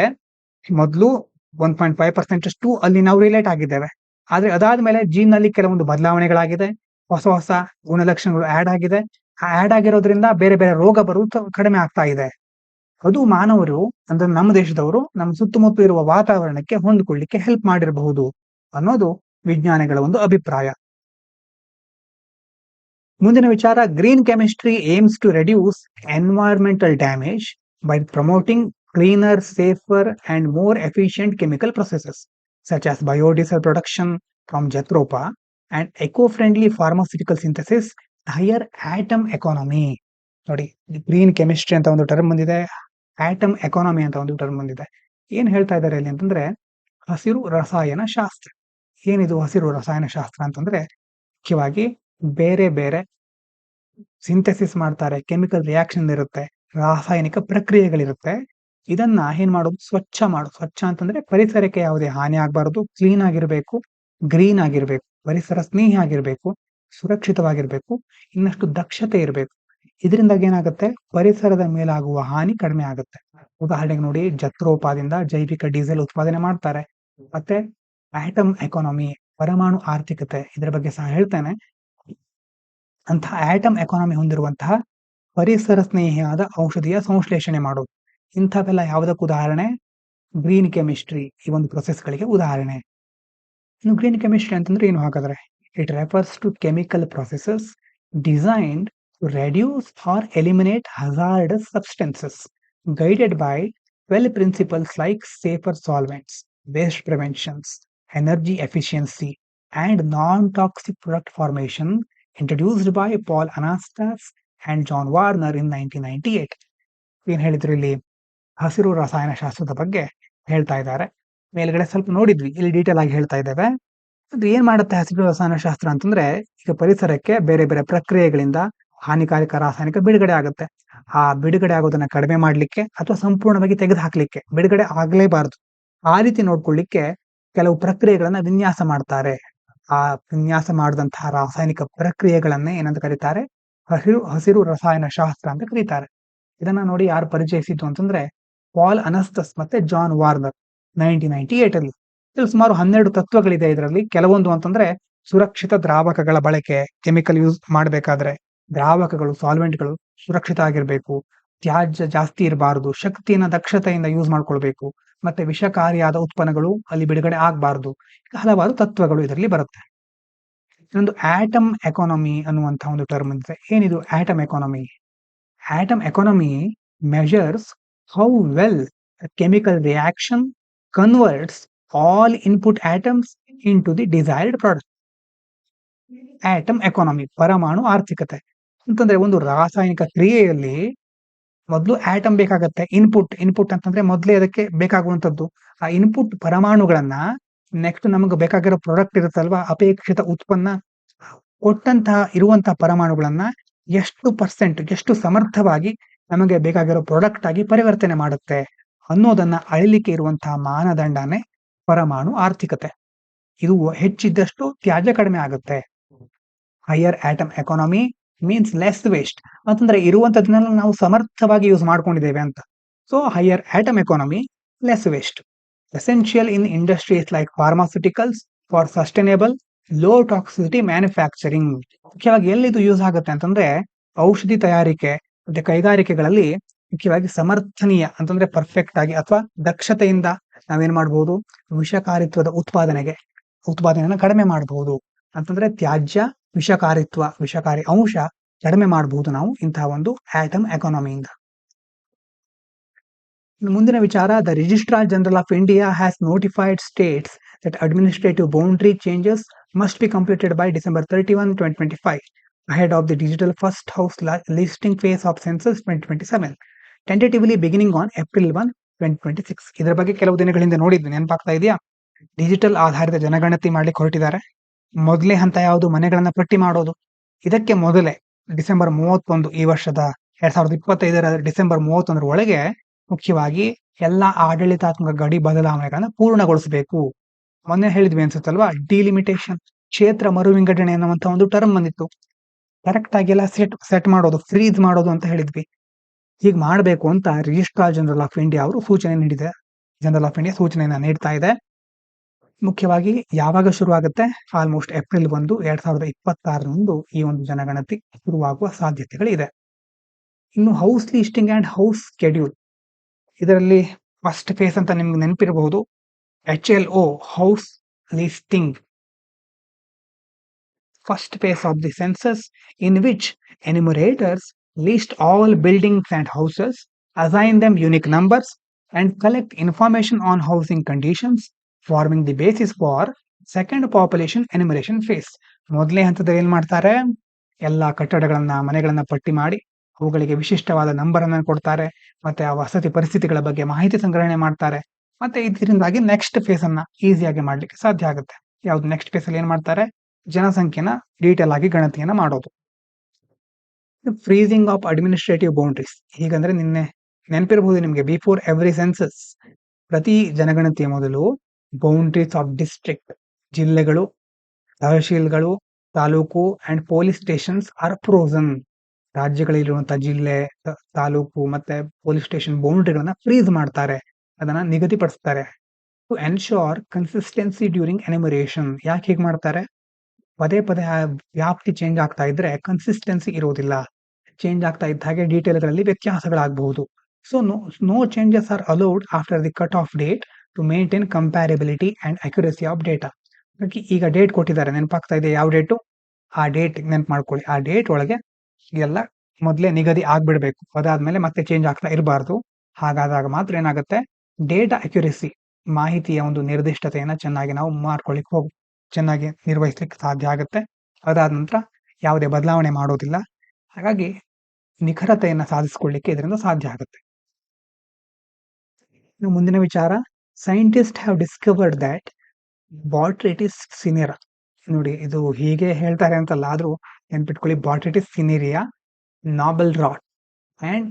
ಮೊದಲು 1.5% ಅಷ್ಟು ಅಲ್ಲಿ ನಾವು ರಿಲೇಟ್ ಆಗಿದ್ದೇವೆ. ಆದ್ರೆ ಅದಾದ್ಮೇಲೆ ಜೀನ್ ನಲ್ಲಿ ಕೆಲವೊಂದು ಬದಲಾವಣೆಗಳಾಗಿದೆ, ಹೊಸ ಗುಣಲಕ್ಷಣಗಳು ಆಡ್ ಆಗಿದೆ. ಆ ಆಡ್ ಆಗಿರೋದ್ರಿಂದ ಬೇರೆ ಬೇರೆ ರೋಗ ಬರುವುದು ಕಡಿಮೆ ಆಗ್ತಾ ಇದೆ. ಅದು ಮಾನವರು ಅಂದ್ರೆ ನಮ್ಮ ದೇಶದವರು ನಮ್ಮ ಸುತ್ತಮುತ್ತ ಇರುವ ವಾತಾವರಣಕ್ಕೆ ಹೊಂದಿಕೊಳ್ಳಿಕ್ಕೆ ಹೆಲ್ಪ್ ಮಾಡಿರಬಹುದು ಅನ್ನೋದು ವಿಜ್ಞಾನಿಗಳ ಒಂದು ಅಭಿಪ್ರಾಯ. ಮುಂದಿನ ವಿಚಾರ, green chemistry aims to reduce environmental damage by promoting cleaner, safer and more efficient chemical processes such as biodiesel production from Jatropha and eco-friendly pharmaceutical synthesis, higher atom economy. ನೋಡಿ, ಗ್ರೀನ್ ಕೆಮಿಸ್ಟ್ರಿ ಅಂತ ಒಂದು term ಬಂದಿದೆ, atom economy ಅಂತ ಒಂದು term ಬಂದಿದೆ. ಏನ್ ಹೇಳ್ತಾ ಇದ್ದಾರೆ ಇಲ್ಲಿ ಅಂತಂದ್ರೆ ಹಸಿರು ರಸಾಯನ ಶಾಸ್ತ್ರ. ಏನಿದು ಹಸಿರು ರಸಾಯನ ಶಾಸ್ತ್ರ ಅಂತಂದ್ರೆ ಮುಖ್ಯವಾಗಿ ಬೇರೆ ಬೇರೆ ಸಿಂಥೆಸಿಸ್ ಮಾಡ್ತಾರೆ, ಕೆಮಿಕಲ್ ರಿಯಾಕ್ಷನ್ ಇರುತ್ತೆ, ರಾಸಾಯನಿಕ ಪ್ರಕ್ರಿಯೆಗಳಿರುತ್ತೆ. ಇದನ್ನ ಏನ್ ಮಾಡೋದು, ಸ್ವಚ್ಛ ಅಂತಂದ್ರೆ ಪರಿಸರಕ್ಕೆ ಯಾವುದೇ ಹಾನಿ ಆಗ್ಬಾರ್ದು, ಕ್ಲೀನ್ ಆಗಿರ್ಬೇಕು, ಗ್ರೀನ್ ಆಗಿರ್ಬೇಕು, ಪರಿಸರ ಸ್ನೇಹಿ ಆಗಿರ್ಬೇಕು, ಸುರಕ್ಷಿತವಾಗಿರ್ಬೇಕು, ಇನ್ನಷ್ಟು ದಕ್ಷತೆ ಇರಬೇಕು. ಇದರಿಂದಾಗಿ ಏನಾಗುತ್ತೆ, ಪರಿಸರದ ಮೇಲಾಗುವ ಹಾನಿ ಕಡಿಮೆ ಆಗುತ್ತೆ. ಉದಾಹರಣೆಗೆ ನೋಡಿ, ಜತ್ರೋಪಾದಿಂದ ಜೈವಿಕ ಡೀಸೆಲ್ ಉತ್ಪಾದನೆ ಮಾಡ್ತಾರೆ. ಮತ್ತೆ ಆಟಮ್ ಎಕಾನಮಿ, ಪರಮಾಣು ಆರ್ಥಿಕತೆ, ಇದರ ಬಗ್ಗೆ ಸಹ ಹೇಳ್ತೇನೆ. ಅಂತಹ ಆಟಮ್ ಎಕಾನಮಿ ಹೊಂದಿರುವಂತಹ ಪರಿಸರ ಸ್ನೇಹಿಯಾದ ಔಷಧಿಯ ಸಂಶ್ಲೇಷಣೆ ಮಾಡೋದು, ಇಂಥವೆಲ್ಲ ಯಾವುದಕ್ಕೆ ಉದಾಹರಣೆ, ಗ್ರೀನ್ ಕೆಮಿಸ್ಟ್ರಿ ಈ ಒಂದು ಪ್ರೊಸೆಸ್ಗಳಿಗೆ ಉದಾಹರಣೆ. ಇನ್ನು ಗ್ರೀನ್ ಕೆಮಿಸ್ಟ್ರಿ ಅಂತಂದ್ರೆ ಏನು ಹಾಗಾದ್ರೆ, it refers to chemical processes designed to reduce or eliminate hazardous substances guided by 12 principles like safer solvents, waste preventions, energy efficiency, and non-toxic product formation introduced by Paul Anastas and John Warner in 1998. ಏನ್ ಹೇಳಿದ್ರು ಇಲ್ಲಿ, ಹಸಿರು ರಸಾಯನ ಶಾಸ್ತ್ರದ ಬಗ್ಗೆ ಹೇಳ್ತಾ ಇದ್ದಾರೆ. ಮೇಲ್ಗಡೆ ಸ್ವಲ್ಪ ನೋಡಿದ್ವಿ, ಇಲ್ಲಿ ಡೀಟೇಲ್ ಆಗಿ ಹೇಳ್ತಾ ಇದ್ದೇವೆ. ಅದು ಏನ್ ಮಾಡುತ್ತೆ ಹಸಿರು ರಸಾಯನ ಶಾಸ್ತ್ರ ಅಂತಂದ್ರೆ, ಈಗ ಪರಿಸರಕ್ಕೆ ಬೇರೆ ಬೇರೆ ಪ್ರಕ್ರಿಯೆಗಳಿಂದ ಹಾನಿಕಾರಕ ರಾಸಾಯನಿಕ ಬಿಡುಗಡೆ ಆಗುತ್ತೆ. ಆ ಬಿಡುಗಡೆ ಆಗೋದನ್ನ ಕಡಿಮೆ ಮಾಡ್ಲಿಕ್ಕೆ ಅಥವಾ ಸಂಪೂರ್ಣವಾಗಿ ತೆಗೆದು ಹಾಕ್ಲಿಕ್ಕೆ, ಬಿಡುಗಡೆ ಆಗ್ಲೇಬಾರ್ದು ಆ ರೀತಿ ನೋಡ್ಕೊಳ್ಳಿಕ್ಕೆ ಕೆಲವು ಪ್ರಕ್ರಿಯೆಗಳನ್ನ ವಿನ್ಯಾಸ ಮಾಡ್ತಾರೆ. ಆ ವಿನ್ಯಾಸ ಮಾಡಿದಂತಹ ರಾಸಾಯನಿಕ ಪ್ರಕ್ರಿಯೆಗಳನ್ನೇ ಏನಂತ ಕರೀತಾರೆ, ಹಸಿರು ರಸಾಯನ ಶಾಸ್ತ್ರ ಅಂತ ಕರೀತಾರೆ. ಇದನ್ನ ನೋಡಿ ಯಾರು ಪರಿಚಯಿಸಿದ್ದು ಅಂತಂದ್ರೆ ಪಾಲ್ ಅನಸ್ತಸ್ ಮತ್ತೆ ಜಾನ್ ವಾರ್ನರ್ 1998 ಅಲ್ಲಿ. ಇಲ್ಲಿ ಸುಮಾರು 12 ತತ್ವಗಳಿದೆ. ಇದರಲ್ಲಿ ಕೆಲವೊಂದು ಅಂತಂದ್ರೆ ಸುರಕ್ಷಿತ ದ್ರಾವಕಗಳ ಬಳಕೆ, ಕೆಮಿಕಲ್ ಯೂಸ್ ಮಾಡಬೇಕಾದ್ರೆ ದ್ರಾವಕಗಳು, ಸಾಲ್ವೆಂಟ್ಗಳು ಸುರಕ್ಷಿತ ಆಗಿರ್ಬೇಕು, ತ್ಯಾಜ್ಯ ಜಾಸ್ತಿ ಇರಬಾರದು, ಶಕ್ತಿಯನ್ನ ದಕ್ಷತೆಯಿಂದ ಯೂಸ್ ಮಾಡ್ಕೊಳ್ಬೇಕು, ಮತ್ತೆ ವಿಷಕಾರಿಯಾದ ಉತ್ಪನ್ನಗಳು ಅಲ್ಲಿ ಬಿಡುಗಡೆ ಆಗ್ಬಾರ್ದು. ಹಲವಾರು ತತ್ವಗಳು ಇದರಲ್ಲಿ ಬರುತ್ತೆ. ಇನ್ನೊಂದು ಆಟಮ್ ಎಕಾನಮಿ ಅನ್ನುವಂತಹ ಒಂದು ಟರ್ಮ್ ಇದೆ. ಏನಿದು atom economy? Atom economy measures how well a chemical reaction converts all input atoms into the desired product. Atom economy, ಪರಮಾಣು ಆರ್ಥಿಕತೆ ಅಂತಂದ್ರೆ ಒಂದು ರಾಸಾಯನಿಕ ಕ್ರಿಯೆಯಲ್ಲಿ ಮೊದಲು ಆಟಮ್ ಬೇಕಾಗತ್ತೆ, ಇನ್ಪುಟ್ ಅಂತಂದ್ರೆ ಮೊದಲೇ ಅದಕ್ಕೆ ಬೇಕಾಗುವಂತದ್ದು. ಆ ಇನ್ಪುಟ್ ಪರಮಾಣುಗಳನ್ನ ನೆಕ್ಸ್ಟ್ ನಮಗೆ ಬೇಕಾಗಿರೋ ಪ್ರಾಡಕ್ಟ್ ಇರುತ್ತಲ್ವಾ, ಅಪೇಕ್ಷಿತ ಉತ್ಪನ್ನ ಕೊಟ್ಟಂತಹ ಇರುವಂತಹ ಪರಮಾಣುಗಳನ್ನ ಎಷ್ಟು ಸಮರ್ಥವಾಗಿ ನಮಗೆ ಬೇಕಾಗಿರೋ ಪ್ರಾಡಕ್ಟ್ ಆಗಿ ಪರಿವರ್ತನೆ ಮಾಡುತ್ತೆ ಅನ್ನೋದನ್ನ ಅಳಿಲಿಕ್ಕೆ ಇರುವಂತಹ ಮಾನದಂಡನೇ ಪರಮಾಣು ಆರ್ಥಿಕತೆ. ಇದು ಹೆಚ್ಚಿದ್ದಷ್ಟು ತ್ಯಾಜ್ಯ ಕಡಿಮೆ ಆಗುತ್ತೆ. Higher atom economy means less waste ಅಂತಂದ್ರೆ ಇರುವಂತದನ್ನೆಲ್ಲ ನಾವು ಸಮರ್ಥವಾಗಿ ಯೂಸ್ ಮಾಡ್ಕೊಂಡಿದ್ದೇವೆ ಅಂತ. So higher atom economy, less waste, essential in industries like pharmaceuticals for sustainable low toxicity manufacturing. ಮುಖ್ಯವಾಗಿ ಎಲ್ಲಿದು ಯೂಸ್ ಆಗುತ್ತೆ ಅಂತಂದ್ರೆ ಔಷಧಿ ತಯಾರಿಕೆ ಮತ್ತೆ ಕೈಗಾರಿಕೆಗಳಲ್ಲಿ ಮುಖ್ಯವಾಗಿ ಸಮರ್ಥನೀಯ ಅಂತಂದ್ರೆ ಪರ್ಫೆಕ್ಟ್ ಆಗಿ ಅಥವಾ ದಕ್ಷತೆಯಿಂದ ನಾವೇನ್ ಮಾಡಬಹುದು, ವಿಷಕಾರಿತ್ವದ ಉತ್ಪಾದನೆಯನ್ನು ಕಡಿಮೆ ಮಾಡಬಹುದು. ಅಂತಂದ್ರೆ ತ್ಯಾಜ್ಯ, ವಿಷಕಾರಿ ಅಂಶ ಕಡಿಮೆ ಮಾಡಬಹುದು ನಾವು ಇಂತಹ ಒಂದು ಆಟಮ್ ಎಕಾನಮಿಯಿಂದ. ಮುಂದಿನ ವಿಚಾರ, the registrar general of India has notified States that administrative boundary changes must be completed by December 31, 2025 ahead of the digital first house listing phase of census 2027, tentatively beginning on April 1, 2026. ಇದರ ಬಗ್ಗೆ ಕೆಲವು ದಿನಗಳಿಂದ ನೋಡಿದ್ವಿ, ನೆನಪಾಗ್ತಾ ಇದೆಯಾ? Digital ಆಧಾರಿತ ಜನಗಣತಿ ಮಾಡ್ಲಿಕ್ಕೆ ಹೊರಟಿದ್ದಾರೆ. ಮೊದಲೇ ಹಂತ ಯಾವುದು, ಮನೆಗಳನ್ನ ಪಟ್ಟಿ ಮಾಡೋದು. ಇದಕ್ಕೆ ಮೊದಲೇ ಡಿಸೆಂಬರ್ 31, ಈ ವರ್ಷದ 2025 ಡಿಸೆಂಬರ್ 31 ಒಳಗೆ ಮುಖ್ಯವಾಗಿ ಎಲ್ಲಾ ಆಡಳಿತಾತ್ಮಕ ಗಡಿ ಬದಲಾವಣೆಗಳನ್ನ ಪೂರ್ಣಗೊಳಿಸಬೇಕು. ಮೊನ್ನೆ ಹೇಳಿದ್ವಿ ಅನ್ಸುತ್ತಲ್ವಾ, ಡಿಲಿಮಿಟೇಷನ್, ಕ್ಷೇತ್ರ ಮರು ವಿಂಗಡಣೆ ಅನ್ನುವಂತ ಒಂದು ಟರ್ಮ್ ಬಂದಿತ್ತು. ಕರೆಕ್ಟ್ ಆಗಿ ಎಲ್ಲ ಸೆಟ್ ಮಾಡೋದು, ಫ್ರೀಸ್ ಮಾಡೋದು ಅಂತ ಹೇಳಿದ್ವಿ. ಹೀಗೆ ಮಾಡಬೇಕು ಅಂತ ರಿಜಿಸ್ಟ್ರಾರ್ ಜನರಲ್ ಆಫ್ ಇಂಡಿಯಾ ಅವರು ಸೂಚನೆಯನ್ನ ನೀಡ್ತಾ ಇದೆ. ಮುಖ್ಯವಾಗಿ ಯಾವಾಗ ಶುರು ಆಗುತ್ತೆ, ಆಲ್ಮೋಸ್ಟ್ ಏಪ್ರಿಲ್ 1, 2026 ಈ ಒಂದು ಜನಗಣತಿ ಶುರುವಾಗುವ ಸಾಧ್ಯತೆಗಳಿದೆ. ಇನ್ನು house listing and house schedule, ಇದರಲ್ಲಿ ಫಸ್ಟ್ ಫೇಸ್ ಅಂತ ನಿಮ್ಗೆ ನೆನಪಿರಬಹುದು, HLO, house listing, first phase of the census, in which enumerators list all buildings and houses, assign them unique numbers, and collect information on housing conditions, forming the basis for second population enumeration phase. ಮೊದಲನೇ ಹಂತದಲ್ಲಿ ಏನ್ ಮಾಡ್ತಾರೆ, ಎಲ್ಲಾ ಕಟ್ಟಡಗಳನ್ನ, ಮನೆಗಳನ್ನ ಪಟ್ಟಿ ಮಾಡಿ ಅವುಗಳಿಗೆ ವಿಶಿಷ್ಟವಾದ number ಅನ್ನು ಕೊಡ್ತಾರೆ. ಮತ್ತೆ ಆ ವಸತಿ ಪರಿಸ್ಥಿತಿಗಳ ಬಗ್ಗೆ ಮಾಹಿತಿ ಸಂಗ್ರಹಣೆ ಮಾಡ್ತಾರೆ. ಮತ್ತೆ ಇದರಿಂದಾಗಿ ನೆಕ್ಸ್ಟ್ ಫೇಸ್ ಅನ್ನ ಈಸಿಯಾಗಿ ಮಾಡ್ಲಿಕ್ಕೆ ಸಾಧ್ಯ ಆಗುತ್ತೆ. ಯಾವ್ದು ನೆಕ್ಸ್ಟ್ ಫೇಸ್ ಅಲ್ಲಿ ಏನ್ ಮಾಡ್ತಾರೆ, ಜನಸಂಖ್ಯೆನ ಡೀಟೇಲ್ ಆಗಿ ಗಣತಿಯನ್ನ ಮಾಡೋದು. Freezing of administrative boundaries. ಹೀಗಂದ್ರೆ ನೆನಪಿರಬಹುದು ನಿಮ್ಗೆ, ಬಿಫೋರ್ ಎವ್ರಿ ಸೆನ್ಸಸ್, ಪ್ರತಿ ಜನಗಣತಿಯ ಮೊದಲು ಬೌಂಡ್ರೀಸ್ ಆಫ್ ಡಿಸ್ಟ್ರಿಕ್ಟ್, ಜಿಲ್ಲೆಗಳು, ತಹಶೀಲ್ಗಳು, ತಾಲೂಕು and police stations are frozen. ರಾಜ್ಯಗಳಲ್ಲಿರುವಂತಹ ಜಿಲ್ಲೆ, ತಾಲೂಕು ಮತ್ತೆ ಪೊಲೀಸ್ ಸ್ಟೇಷನ್ ಬೌಂಡ್ರಿಗಳನ್ನ ಫ್ರೀಸ್ ಮಾಡ್ತಾರೆ, ಅದನ್ನ ನಿಗದಿಪಡಿಸ್ತಾರೆ. To ensure consistency during enumeration. ಯಾಕೆ ಹೀಗೆ ಮಾಡ್ತಾರೆ? ಪದೇ ಪದೇ ಆ ವ್ಯಾಪ್ತಿ ಚೇಂಜ್ ಆಗ್ತಾ ಇದ್ರೆ ಕನ್ಸಿಸ್ಟೆನ್ಸಿ ಇರೋದಿಲ್ಲ. ಚೇಂಜ್ ಆಗ್ತಾ ಇದ್ದ ಹಾಗೆ ಡೀಟೇಲ್ಗಳಲ್ಲಿ ವ್ಯತ್ಯಾಸಗಳಾಗಬಹುದು. So no changes are allowed after the cut off date to maintain comparability and accuracy of data. ಈಗ ಡೇಟ್ ಕೊಟ್ಟಿದ್ದಾರೆ, ನೆನಪಾಗ್ತಾ ಇದೆ ಯಾವ ಡೇಟು? ಆ ಡೇಟ್ ನೆನಪು ಮಾಡ್ಕೊಳ್ಳಿ. ಆ ಡೇಟ್ ಒಳಗೆ ಎಲ್ಲ ಮೊದಲೇ ನಿಗದಿ ಆಗ್ಬಿಡ್ಬೇಕು. ಅದಾದ್ಮೇಲೆ ಮತ್ತೆ ಚೇಂಜ್ ಆಗ್ತಾ ಇರಬಾರ್ದು. ಹಾಗಾದಾಗ ಮಾತ್ರ ಏನಾಗುತ್ತೆ, ಡೇಟಾ ಅಕ್ಯುರಸಿ, ಮಾಹಿತಿಯ ಒಂದು ನಿರ್ದಿಷ್ಟತೆಯನ್ನ ಚೆನ್ನಾಗಿ ನಾವು ಮಾಡ್ಕೊಳ್ಳಿಕ್ಕೆ ಚೆನ್ನಾಗಿ ನಿರ್ವಹಿಸ್ಲಿಕ್ಕೆ ಸಾಧ್ಯ ಆಗುತ್ತೆ. ಅದಾದ ನಂತರ ಯಾವುದೇ ಬದಲಾವಣೆ ಮಾಡೋದಿಲ್ಲ. ಹಾಗಾಗಿ ನಿಖರತೆಯನ್ನ ಸಾಧಿಸಿಕೊಳ್ಳಿಕ್ಕೆ ಇದರಿಂದ ಸಾಧ್ಯ ಆಗುತ್ತೆ. ಇನ್ನು ಮುಂದಿನ ವಿಚಾರ, scientist have discovered that Botrytis cinerea. ನೋಡಿ, ಇದು ಹೀಗೆ ಹೇಳ್ತಾರೆ ಅಂತಲ್ಲ, ಆದ್ರೂ ನೆನ್ಪಿಟ್ಕೊಳ್ಳಿ, Botrytis cinerea, noble rot and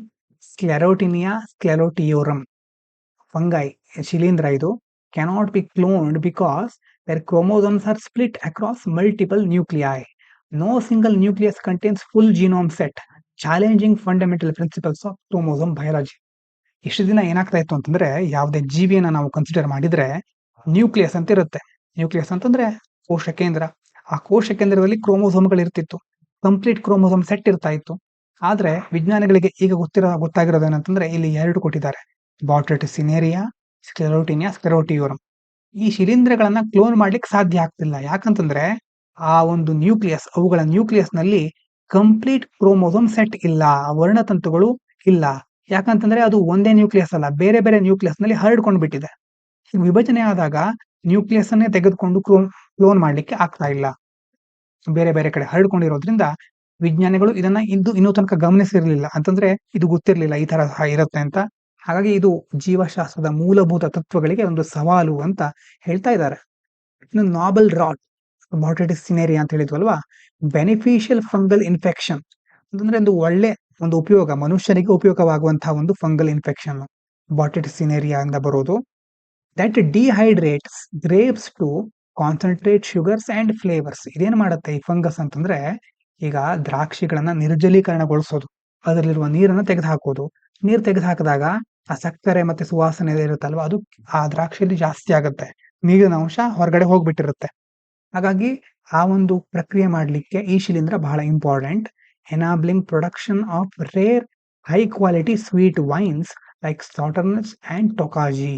Sclerotinia sclerotiorum fungi, ಶಿಲೀಂಧ್ರ ಇದು, cannot be cloned because their chromosomes are split across multiple nuclei. No single nucleus contains full genome set, challenging fundamental principles of chromosome biology. ಇಷ್ಟು ದಿನ ಏನಾಗ್ತಾ ಇತ್ತು ಅಂತಂದ್ರೆ, ಯಾವುದೇ ಜೀವಿಯನ್ನ ನಾವು consider ಮಾಡಿದ್ರೆ ನ್ಯೂಕ್ಲಿಯಸ್ ಅಂತ ಇರುತ್ತೆ. ನ್ಯೂಕ್ಲಿಯಸ್ ಅಂತಂದ್ರೆ ಕೋಶ ಕೇಂದ್ರ. ಆ ಕೋಶ ಕೇಂದ್ರದಲ್ಲಿ ಕ್ರೋಮೋಸೋಮ್ಗಳು ಇರ್ತಿತ್ತು, ಕಂಪ್ಲೀಟ್ ಕ್ರೋಮೋಸೋಮ್ ಸೆಟ್ ಇರ್ತಾ ಇತ್ತು. ಆದ್ರೆ ವಿಜ್ಞಾನಿಗಳಿಗೆ ಈಗ ಗೊತ್ತಾಗಿರೋದು ಏನಂತಂದ್ರೆ, ಇಲ್ಲಿ ಎರಡು ಕೊಟ್ಟಿದ್ದಾರೆ, ಬಾಟ್ರಿಟಿಸ್ ಸಿನೆರಿಯಾ, ಸ್ಕ್ಲೆರೋಟಿನಿಯಾ ಸ್ಕ್ಲೆರೋಟಿಯೋರಮ್. ಈ ಶಿಲೀಂಧ್ರಗಳನ್ನ ಕ್ಲೋನ್ ಮಾಡ್ಲಿಕ್ಕೆ ಸಾಧ್ಯ ಆಗ್ತಿಲ್ಲ. ಯಾಕಂತಂದ್ರೆ ಆ ಒಂದು ನ್ಯೂಕ್ಲಿಯಸ್, ಅವುಗಳ ನ್ಯೂಕ್ಲಿಯಸ್ ನಲ್ಲಿ ಕಂಪ್ಲೀಟ್ ಕ್ರೋಮೋಸೋಮ್ ಸೆಟ್ ಇಲ್ಲ, ವರ್ಣತಂತುಗಳು ಇಲ್ಲ. ಯಾಕಂತಂದ್ರೆ ಅದು ಒಂದೇ ನ್ಯೂಕ್ಲಿಯಸ್ ಅಲ್ಲ, ಬೇರೆ ಬೇರೆ ನ್ಯೂಕ್ಲಿಯಸ್ ನಲ್ಲಿ ಹರಡ್ಕೊಂಡು ಬಿಟ್ಟಿದೆ. ವಿಭಜನೆ ಆದಾಗ ನ್ಯೂಕ್ಲಿಯಸ್ ಅನ್ನೇ ತೆಗೆದುಕೊಂಡು ಕ್ಲೋನ್ ಮಾಡ್ಲಿಕ್ಕೆ ಆಗ್ತಾ ಇಲ್ಲ, ಬೇರೆ ಬೇರೆ ಕಡೆ ಹರಡ್ಕೊಂಡಿರೋದ್ರಿಂದ ವಿಜ್ಞಾನಿಗಳು ಇದನ್ನ ಇನ್ನೂ ತನಕ ಗಮನಿಸಿರ್ಲಿಲ್ಲ. ಅಂತಂದ್ರೆ ಇದು ಗೊತ್ತಿರ್ಲಿಲ್ಲ ಈ ತರ ಇರುತ್ತೆ ಅಂತ. ಹಾಗಾಗಿ ಇದು ಜೀವಶಾಸ್ತ್ರದ ಮೂಲಭೂತ ತತ್ವಗಳಿಗೆ ಒಂದು ಸವಾಲು ಅಂತ ಹೇಳ್ತಾ ಇದ್ದಾರೆ. ಇನ್ನು ನಾಬಲ್ ರಾಟ್, ಬಾಟ್ರಿಟಿಸ್ ಸಿನೆರಿಯಾ ಅಂತ ಹೇಳಿದ್ವಲ್ವಾ, ಬೆನಿಫಿಷಿಯಲ್ ಫಂಗಲ್ ಇನ್ಫೆಕ್ಷನ್ ಅಂತಂದ್ರೆ ಒಂದು ಉಪಯೋಗ, ಮನುಷ್ಯನಿಗೆ ಉಪಯೋಗವಾಗುವಂತಹ ಒಂದು ಫಂಗಲ್ ಇನ್ಫೆಕ್ಷನ್ ಬಾಟ್ರಿಟಿಸ್ ಸಿನೆರಿಯಾ ಇಂದ ಬರೋದು. That dehydrates grapes to concentrate sugars and flavours. ಇದೇನ್ ಮಾಡುತ್ತೆ ಈ ಫಂಗಸ್ ಅಂತಂದ್ರೆ, ಈಗ ದ್ರಾಕ್ಷಿಗಳನ್ನ ನಿರ್ಜಲೀಕರಣಗೊಳಿಸೋದು, ಅದರಲ್ಲಿರುವ ನೀರನ್ನ ತೆಗೆದುಹಾಕೋದು. ನೀರು ತೆಗೆದುಹಾಕಿದಾಗ ಆ ಸಕ್ಕರೆ ಮತ್ತೆ ಸುವಾಸನೆ ಇರುತ್ತಲ್ವಾ, ಅದು ಆ ದ್ರಾಕ್ಷಿಯಲ್ಲಿ ಜಾಸ್ತಿ ಆಗುತ್ತೆ, ನೀರಿನ ಅಂಶ ಹೊರಗಡೆ ಹೋಗ್ಬಿಟ್ಟಿರುತ್ತೆ. ಹಾಗಾಗಿ ಆ ಒಂದು ಪ್ರಕ್ರಿಯೆ ಮಾಡ್ಲಿಕ್ಕೆ ಈ ಶಿಲೀಂಧ್ರ ಬಹಳ important. Enabling production of rare high quality sweet wines like Sauternes and Tokaji.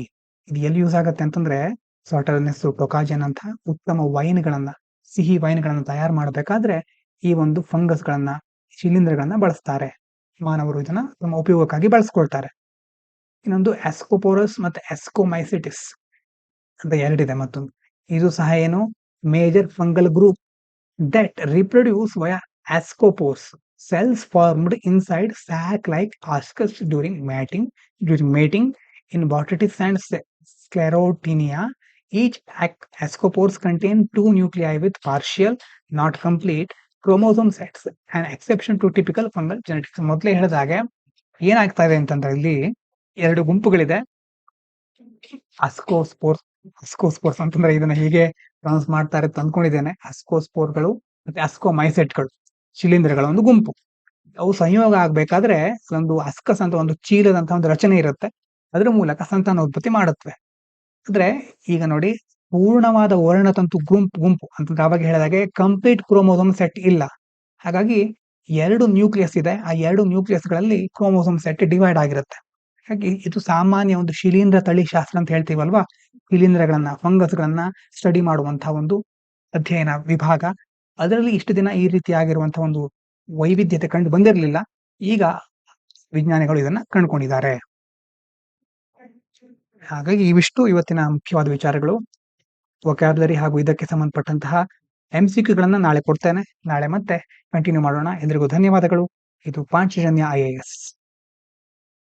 ಇದು ಎಲ್ಲಿ ಯೂಸ್ ಆಗುತ್ತೆ ಅಂತಂದ್ರೆ, ಸಾಟರ್ನೆಸ್, ಟೊಕಾಜಿನ್ ಅಂತ ಉತ್ತಮ ವೈನ್ಗಳನ್ನ, ಸಿಹಿ ವೈನ್ಗಳನ್ನ ತಯಾರು ಮಾಡಬೇಕಾದ್ರೆ ಈ ಒಂದು ಫಂಗಸ್ ಗಳನ್ನ, ಶಿಲೀಂಧ್ರಗಳನ್ನ ಬಳಸ್ತಾರೆ. ಮಾನವರು ಇದನ್ನ ತಮ್ಮ ಉಪಯೋಗಕ್ಕಾಗಿ ಬಳಸ್ಕೊಳ್ತಾರೆ. ಇನ್ನೊಂದು ಆಸ್ಕೋಪೋರಸ್ ಮತ್ತೆ ಆಸ್ಕೋಮೈಸಿಟಿಸ್ ಅಂತ ಎರಡಿದೆ. ಮತ್ತೊಂದು ಇದು ಸಹ ಏನು, major fungal group that reproduces via ascospores, cells formed inside sac-like ascus during mating in Botrytis and Sclerotinia. Each ascospores contain two nuclei with partial, not complete, chromosome sets, an exception to typical fungal genetics. ಮೊದಲೇ ಹೇಳಿದಾಗೆ ಏನಾಗ್ತಾ ಇದೆ ಅಂತಂದ್ರೆ, ಇಲ್ಲಿ ಎರಡು ಗುಂಪುಗಳಿದೆ. ಅಸ್ಕೋಸ್ಪೋರ್ಸ್ ಅಂತಂದ್ರೆ ಇದನ್ನ ಹೀಗೆ ಪ್ರೊನೌನ್ಸ್ ಮಾಡ್ತಾರೆ ಅಂತ ಅಂದ್ಕೊಂಡಿದ್ದೇನೆ. ಅಸ್ಕೋಸ್ಪೋರ್ಗಳು ಮತ್ತೆ ಅಸ್ಕೋಮೈಸೆಟ್ಗಳು, ಶಿಲೀಂಧ್ರಗಳ ಒಂದು ಗುಂಪು. ಅವು ಸಂಯೋಗ ಆಗ್ಬೇಕಾದ್ರೆ ಒಂದು ಅಸ್ಕಸ್ ಅಂತ ಒಂದು ಚೀಲದಂತ ಒಂದು ರಚನೆ ಇರುತ್ತೆ, ಅದರ ಮೂಲಕ ಸಂತಾನೋತ್ಪತ್ತಿ ಮಾಡುತ್ತವೆ. ಅಂದ್ರೆ ಈಗ ನೋಡಿ, ಪೂರ್ಣವಾದ ವರ್ಣತಂತು ಗುಂಪು ಅಂತಂದ್ರೆ ಅವಾಗ ಹೇಳಿದಾಗೆ ಕಂಪ್ಲೀಟ್ ಕ್ರೋಮೋಸೋಮ್ ಸೆಟ್ ಇಲ್ಲ. ಹಾಗಾಗಿ ಎರಡು ನ್ಯೂಕ್ಲಿಯಸ್ ಇದೆ, ಆ ಎರಡು ನ್ಯೂಕ್ಲಿಯಸ್ ಗಳಲ್ಲಿ ಕ್ರೋಮೋಸೋಮ್ ಸೆಟ್ ಡಿವೈಡ್ ಆಗಿರುತ್ತೆ. ಹಾಗಾಗಿ ಇದು ಸಾಮಾನ್ಯ ಒಂದು ಶಿಲೀಂಧ್ರ ತಳಿ ಶಾಸ್ತ್ರ ಅಂತ ಹೇಳ್ತೀವಲ್ವಾ, ಶಿಲೀಂಧ್ರಗಳನ್ನ, ಫಂಗಸ್ ಗಳನ್ನ ಸ್ಟಡಿ ಮಾಡುವಂತಹ ಒಂದು ಅಧ್ಯಯನ ವಿಭಾಗ. ಅದರಲ್ಲಿ ಇಷ್ಟು ದಿನ ಈ ರೀತಿಯಾಗಿರುವಂತಹ ಒಂದು ವೈವಿಧ್ಯತೆ ಕಂಡು ಬಂದಿರಲಿಲ್ಲ. ಈಗ ವಿಜ್ಞಾನಿಗಳು ಇದನ್ನ ಕಂಡುಕೊಂಡಿದ್ದಾರೆ. ಹಾಗಾಗಿ ಇವಿಷ್ಟು ಇವತ್ತಿನ ಮುಖ್ಯವಾದ ವಿಚಾರಗಳು. ವೊಕ್ಯಾಬ್ಯುಲರಿ ಹಾಗೂ ಇದಕ್ಕೆ ಸಂಬಂಧಪಟ್ಟಂತಹ MCQ ಗಳನ್ನ ನಾಳೆ ಕೊಡ್ತೇನೆ. ನಾಳೆ ಮತ್ತೆ ಕಂಟಿನ್ಯೂ ಮಾಡೋಣ. ಎಲ್ರಿಗೂ ಧನ್ಯವಾದಗಳು. ಇದು ಪಾಂಚಜನ್ಯ IAS.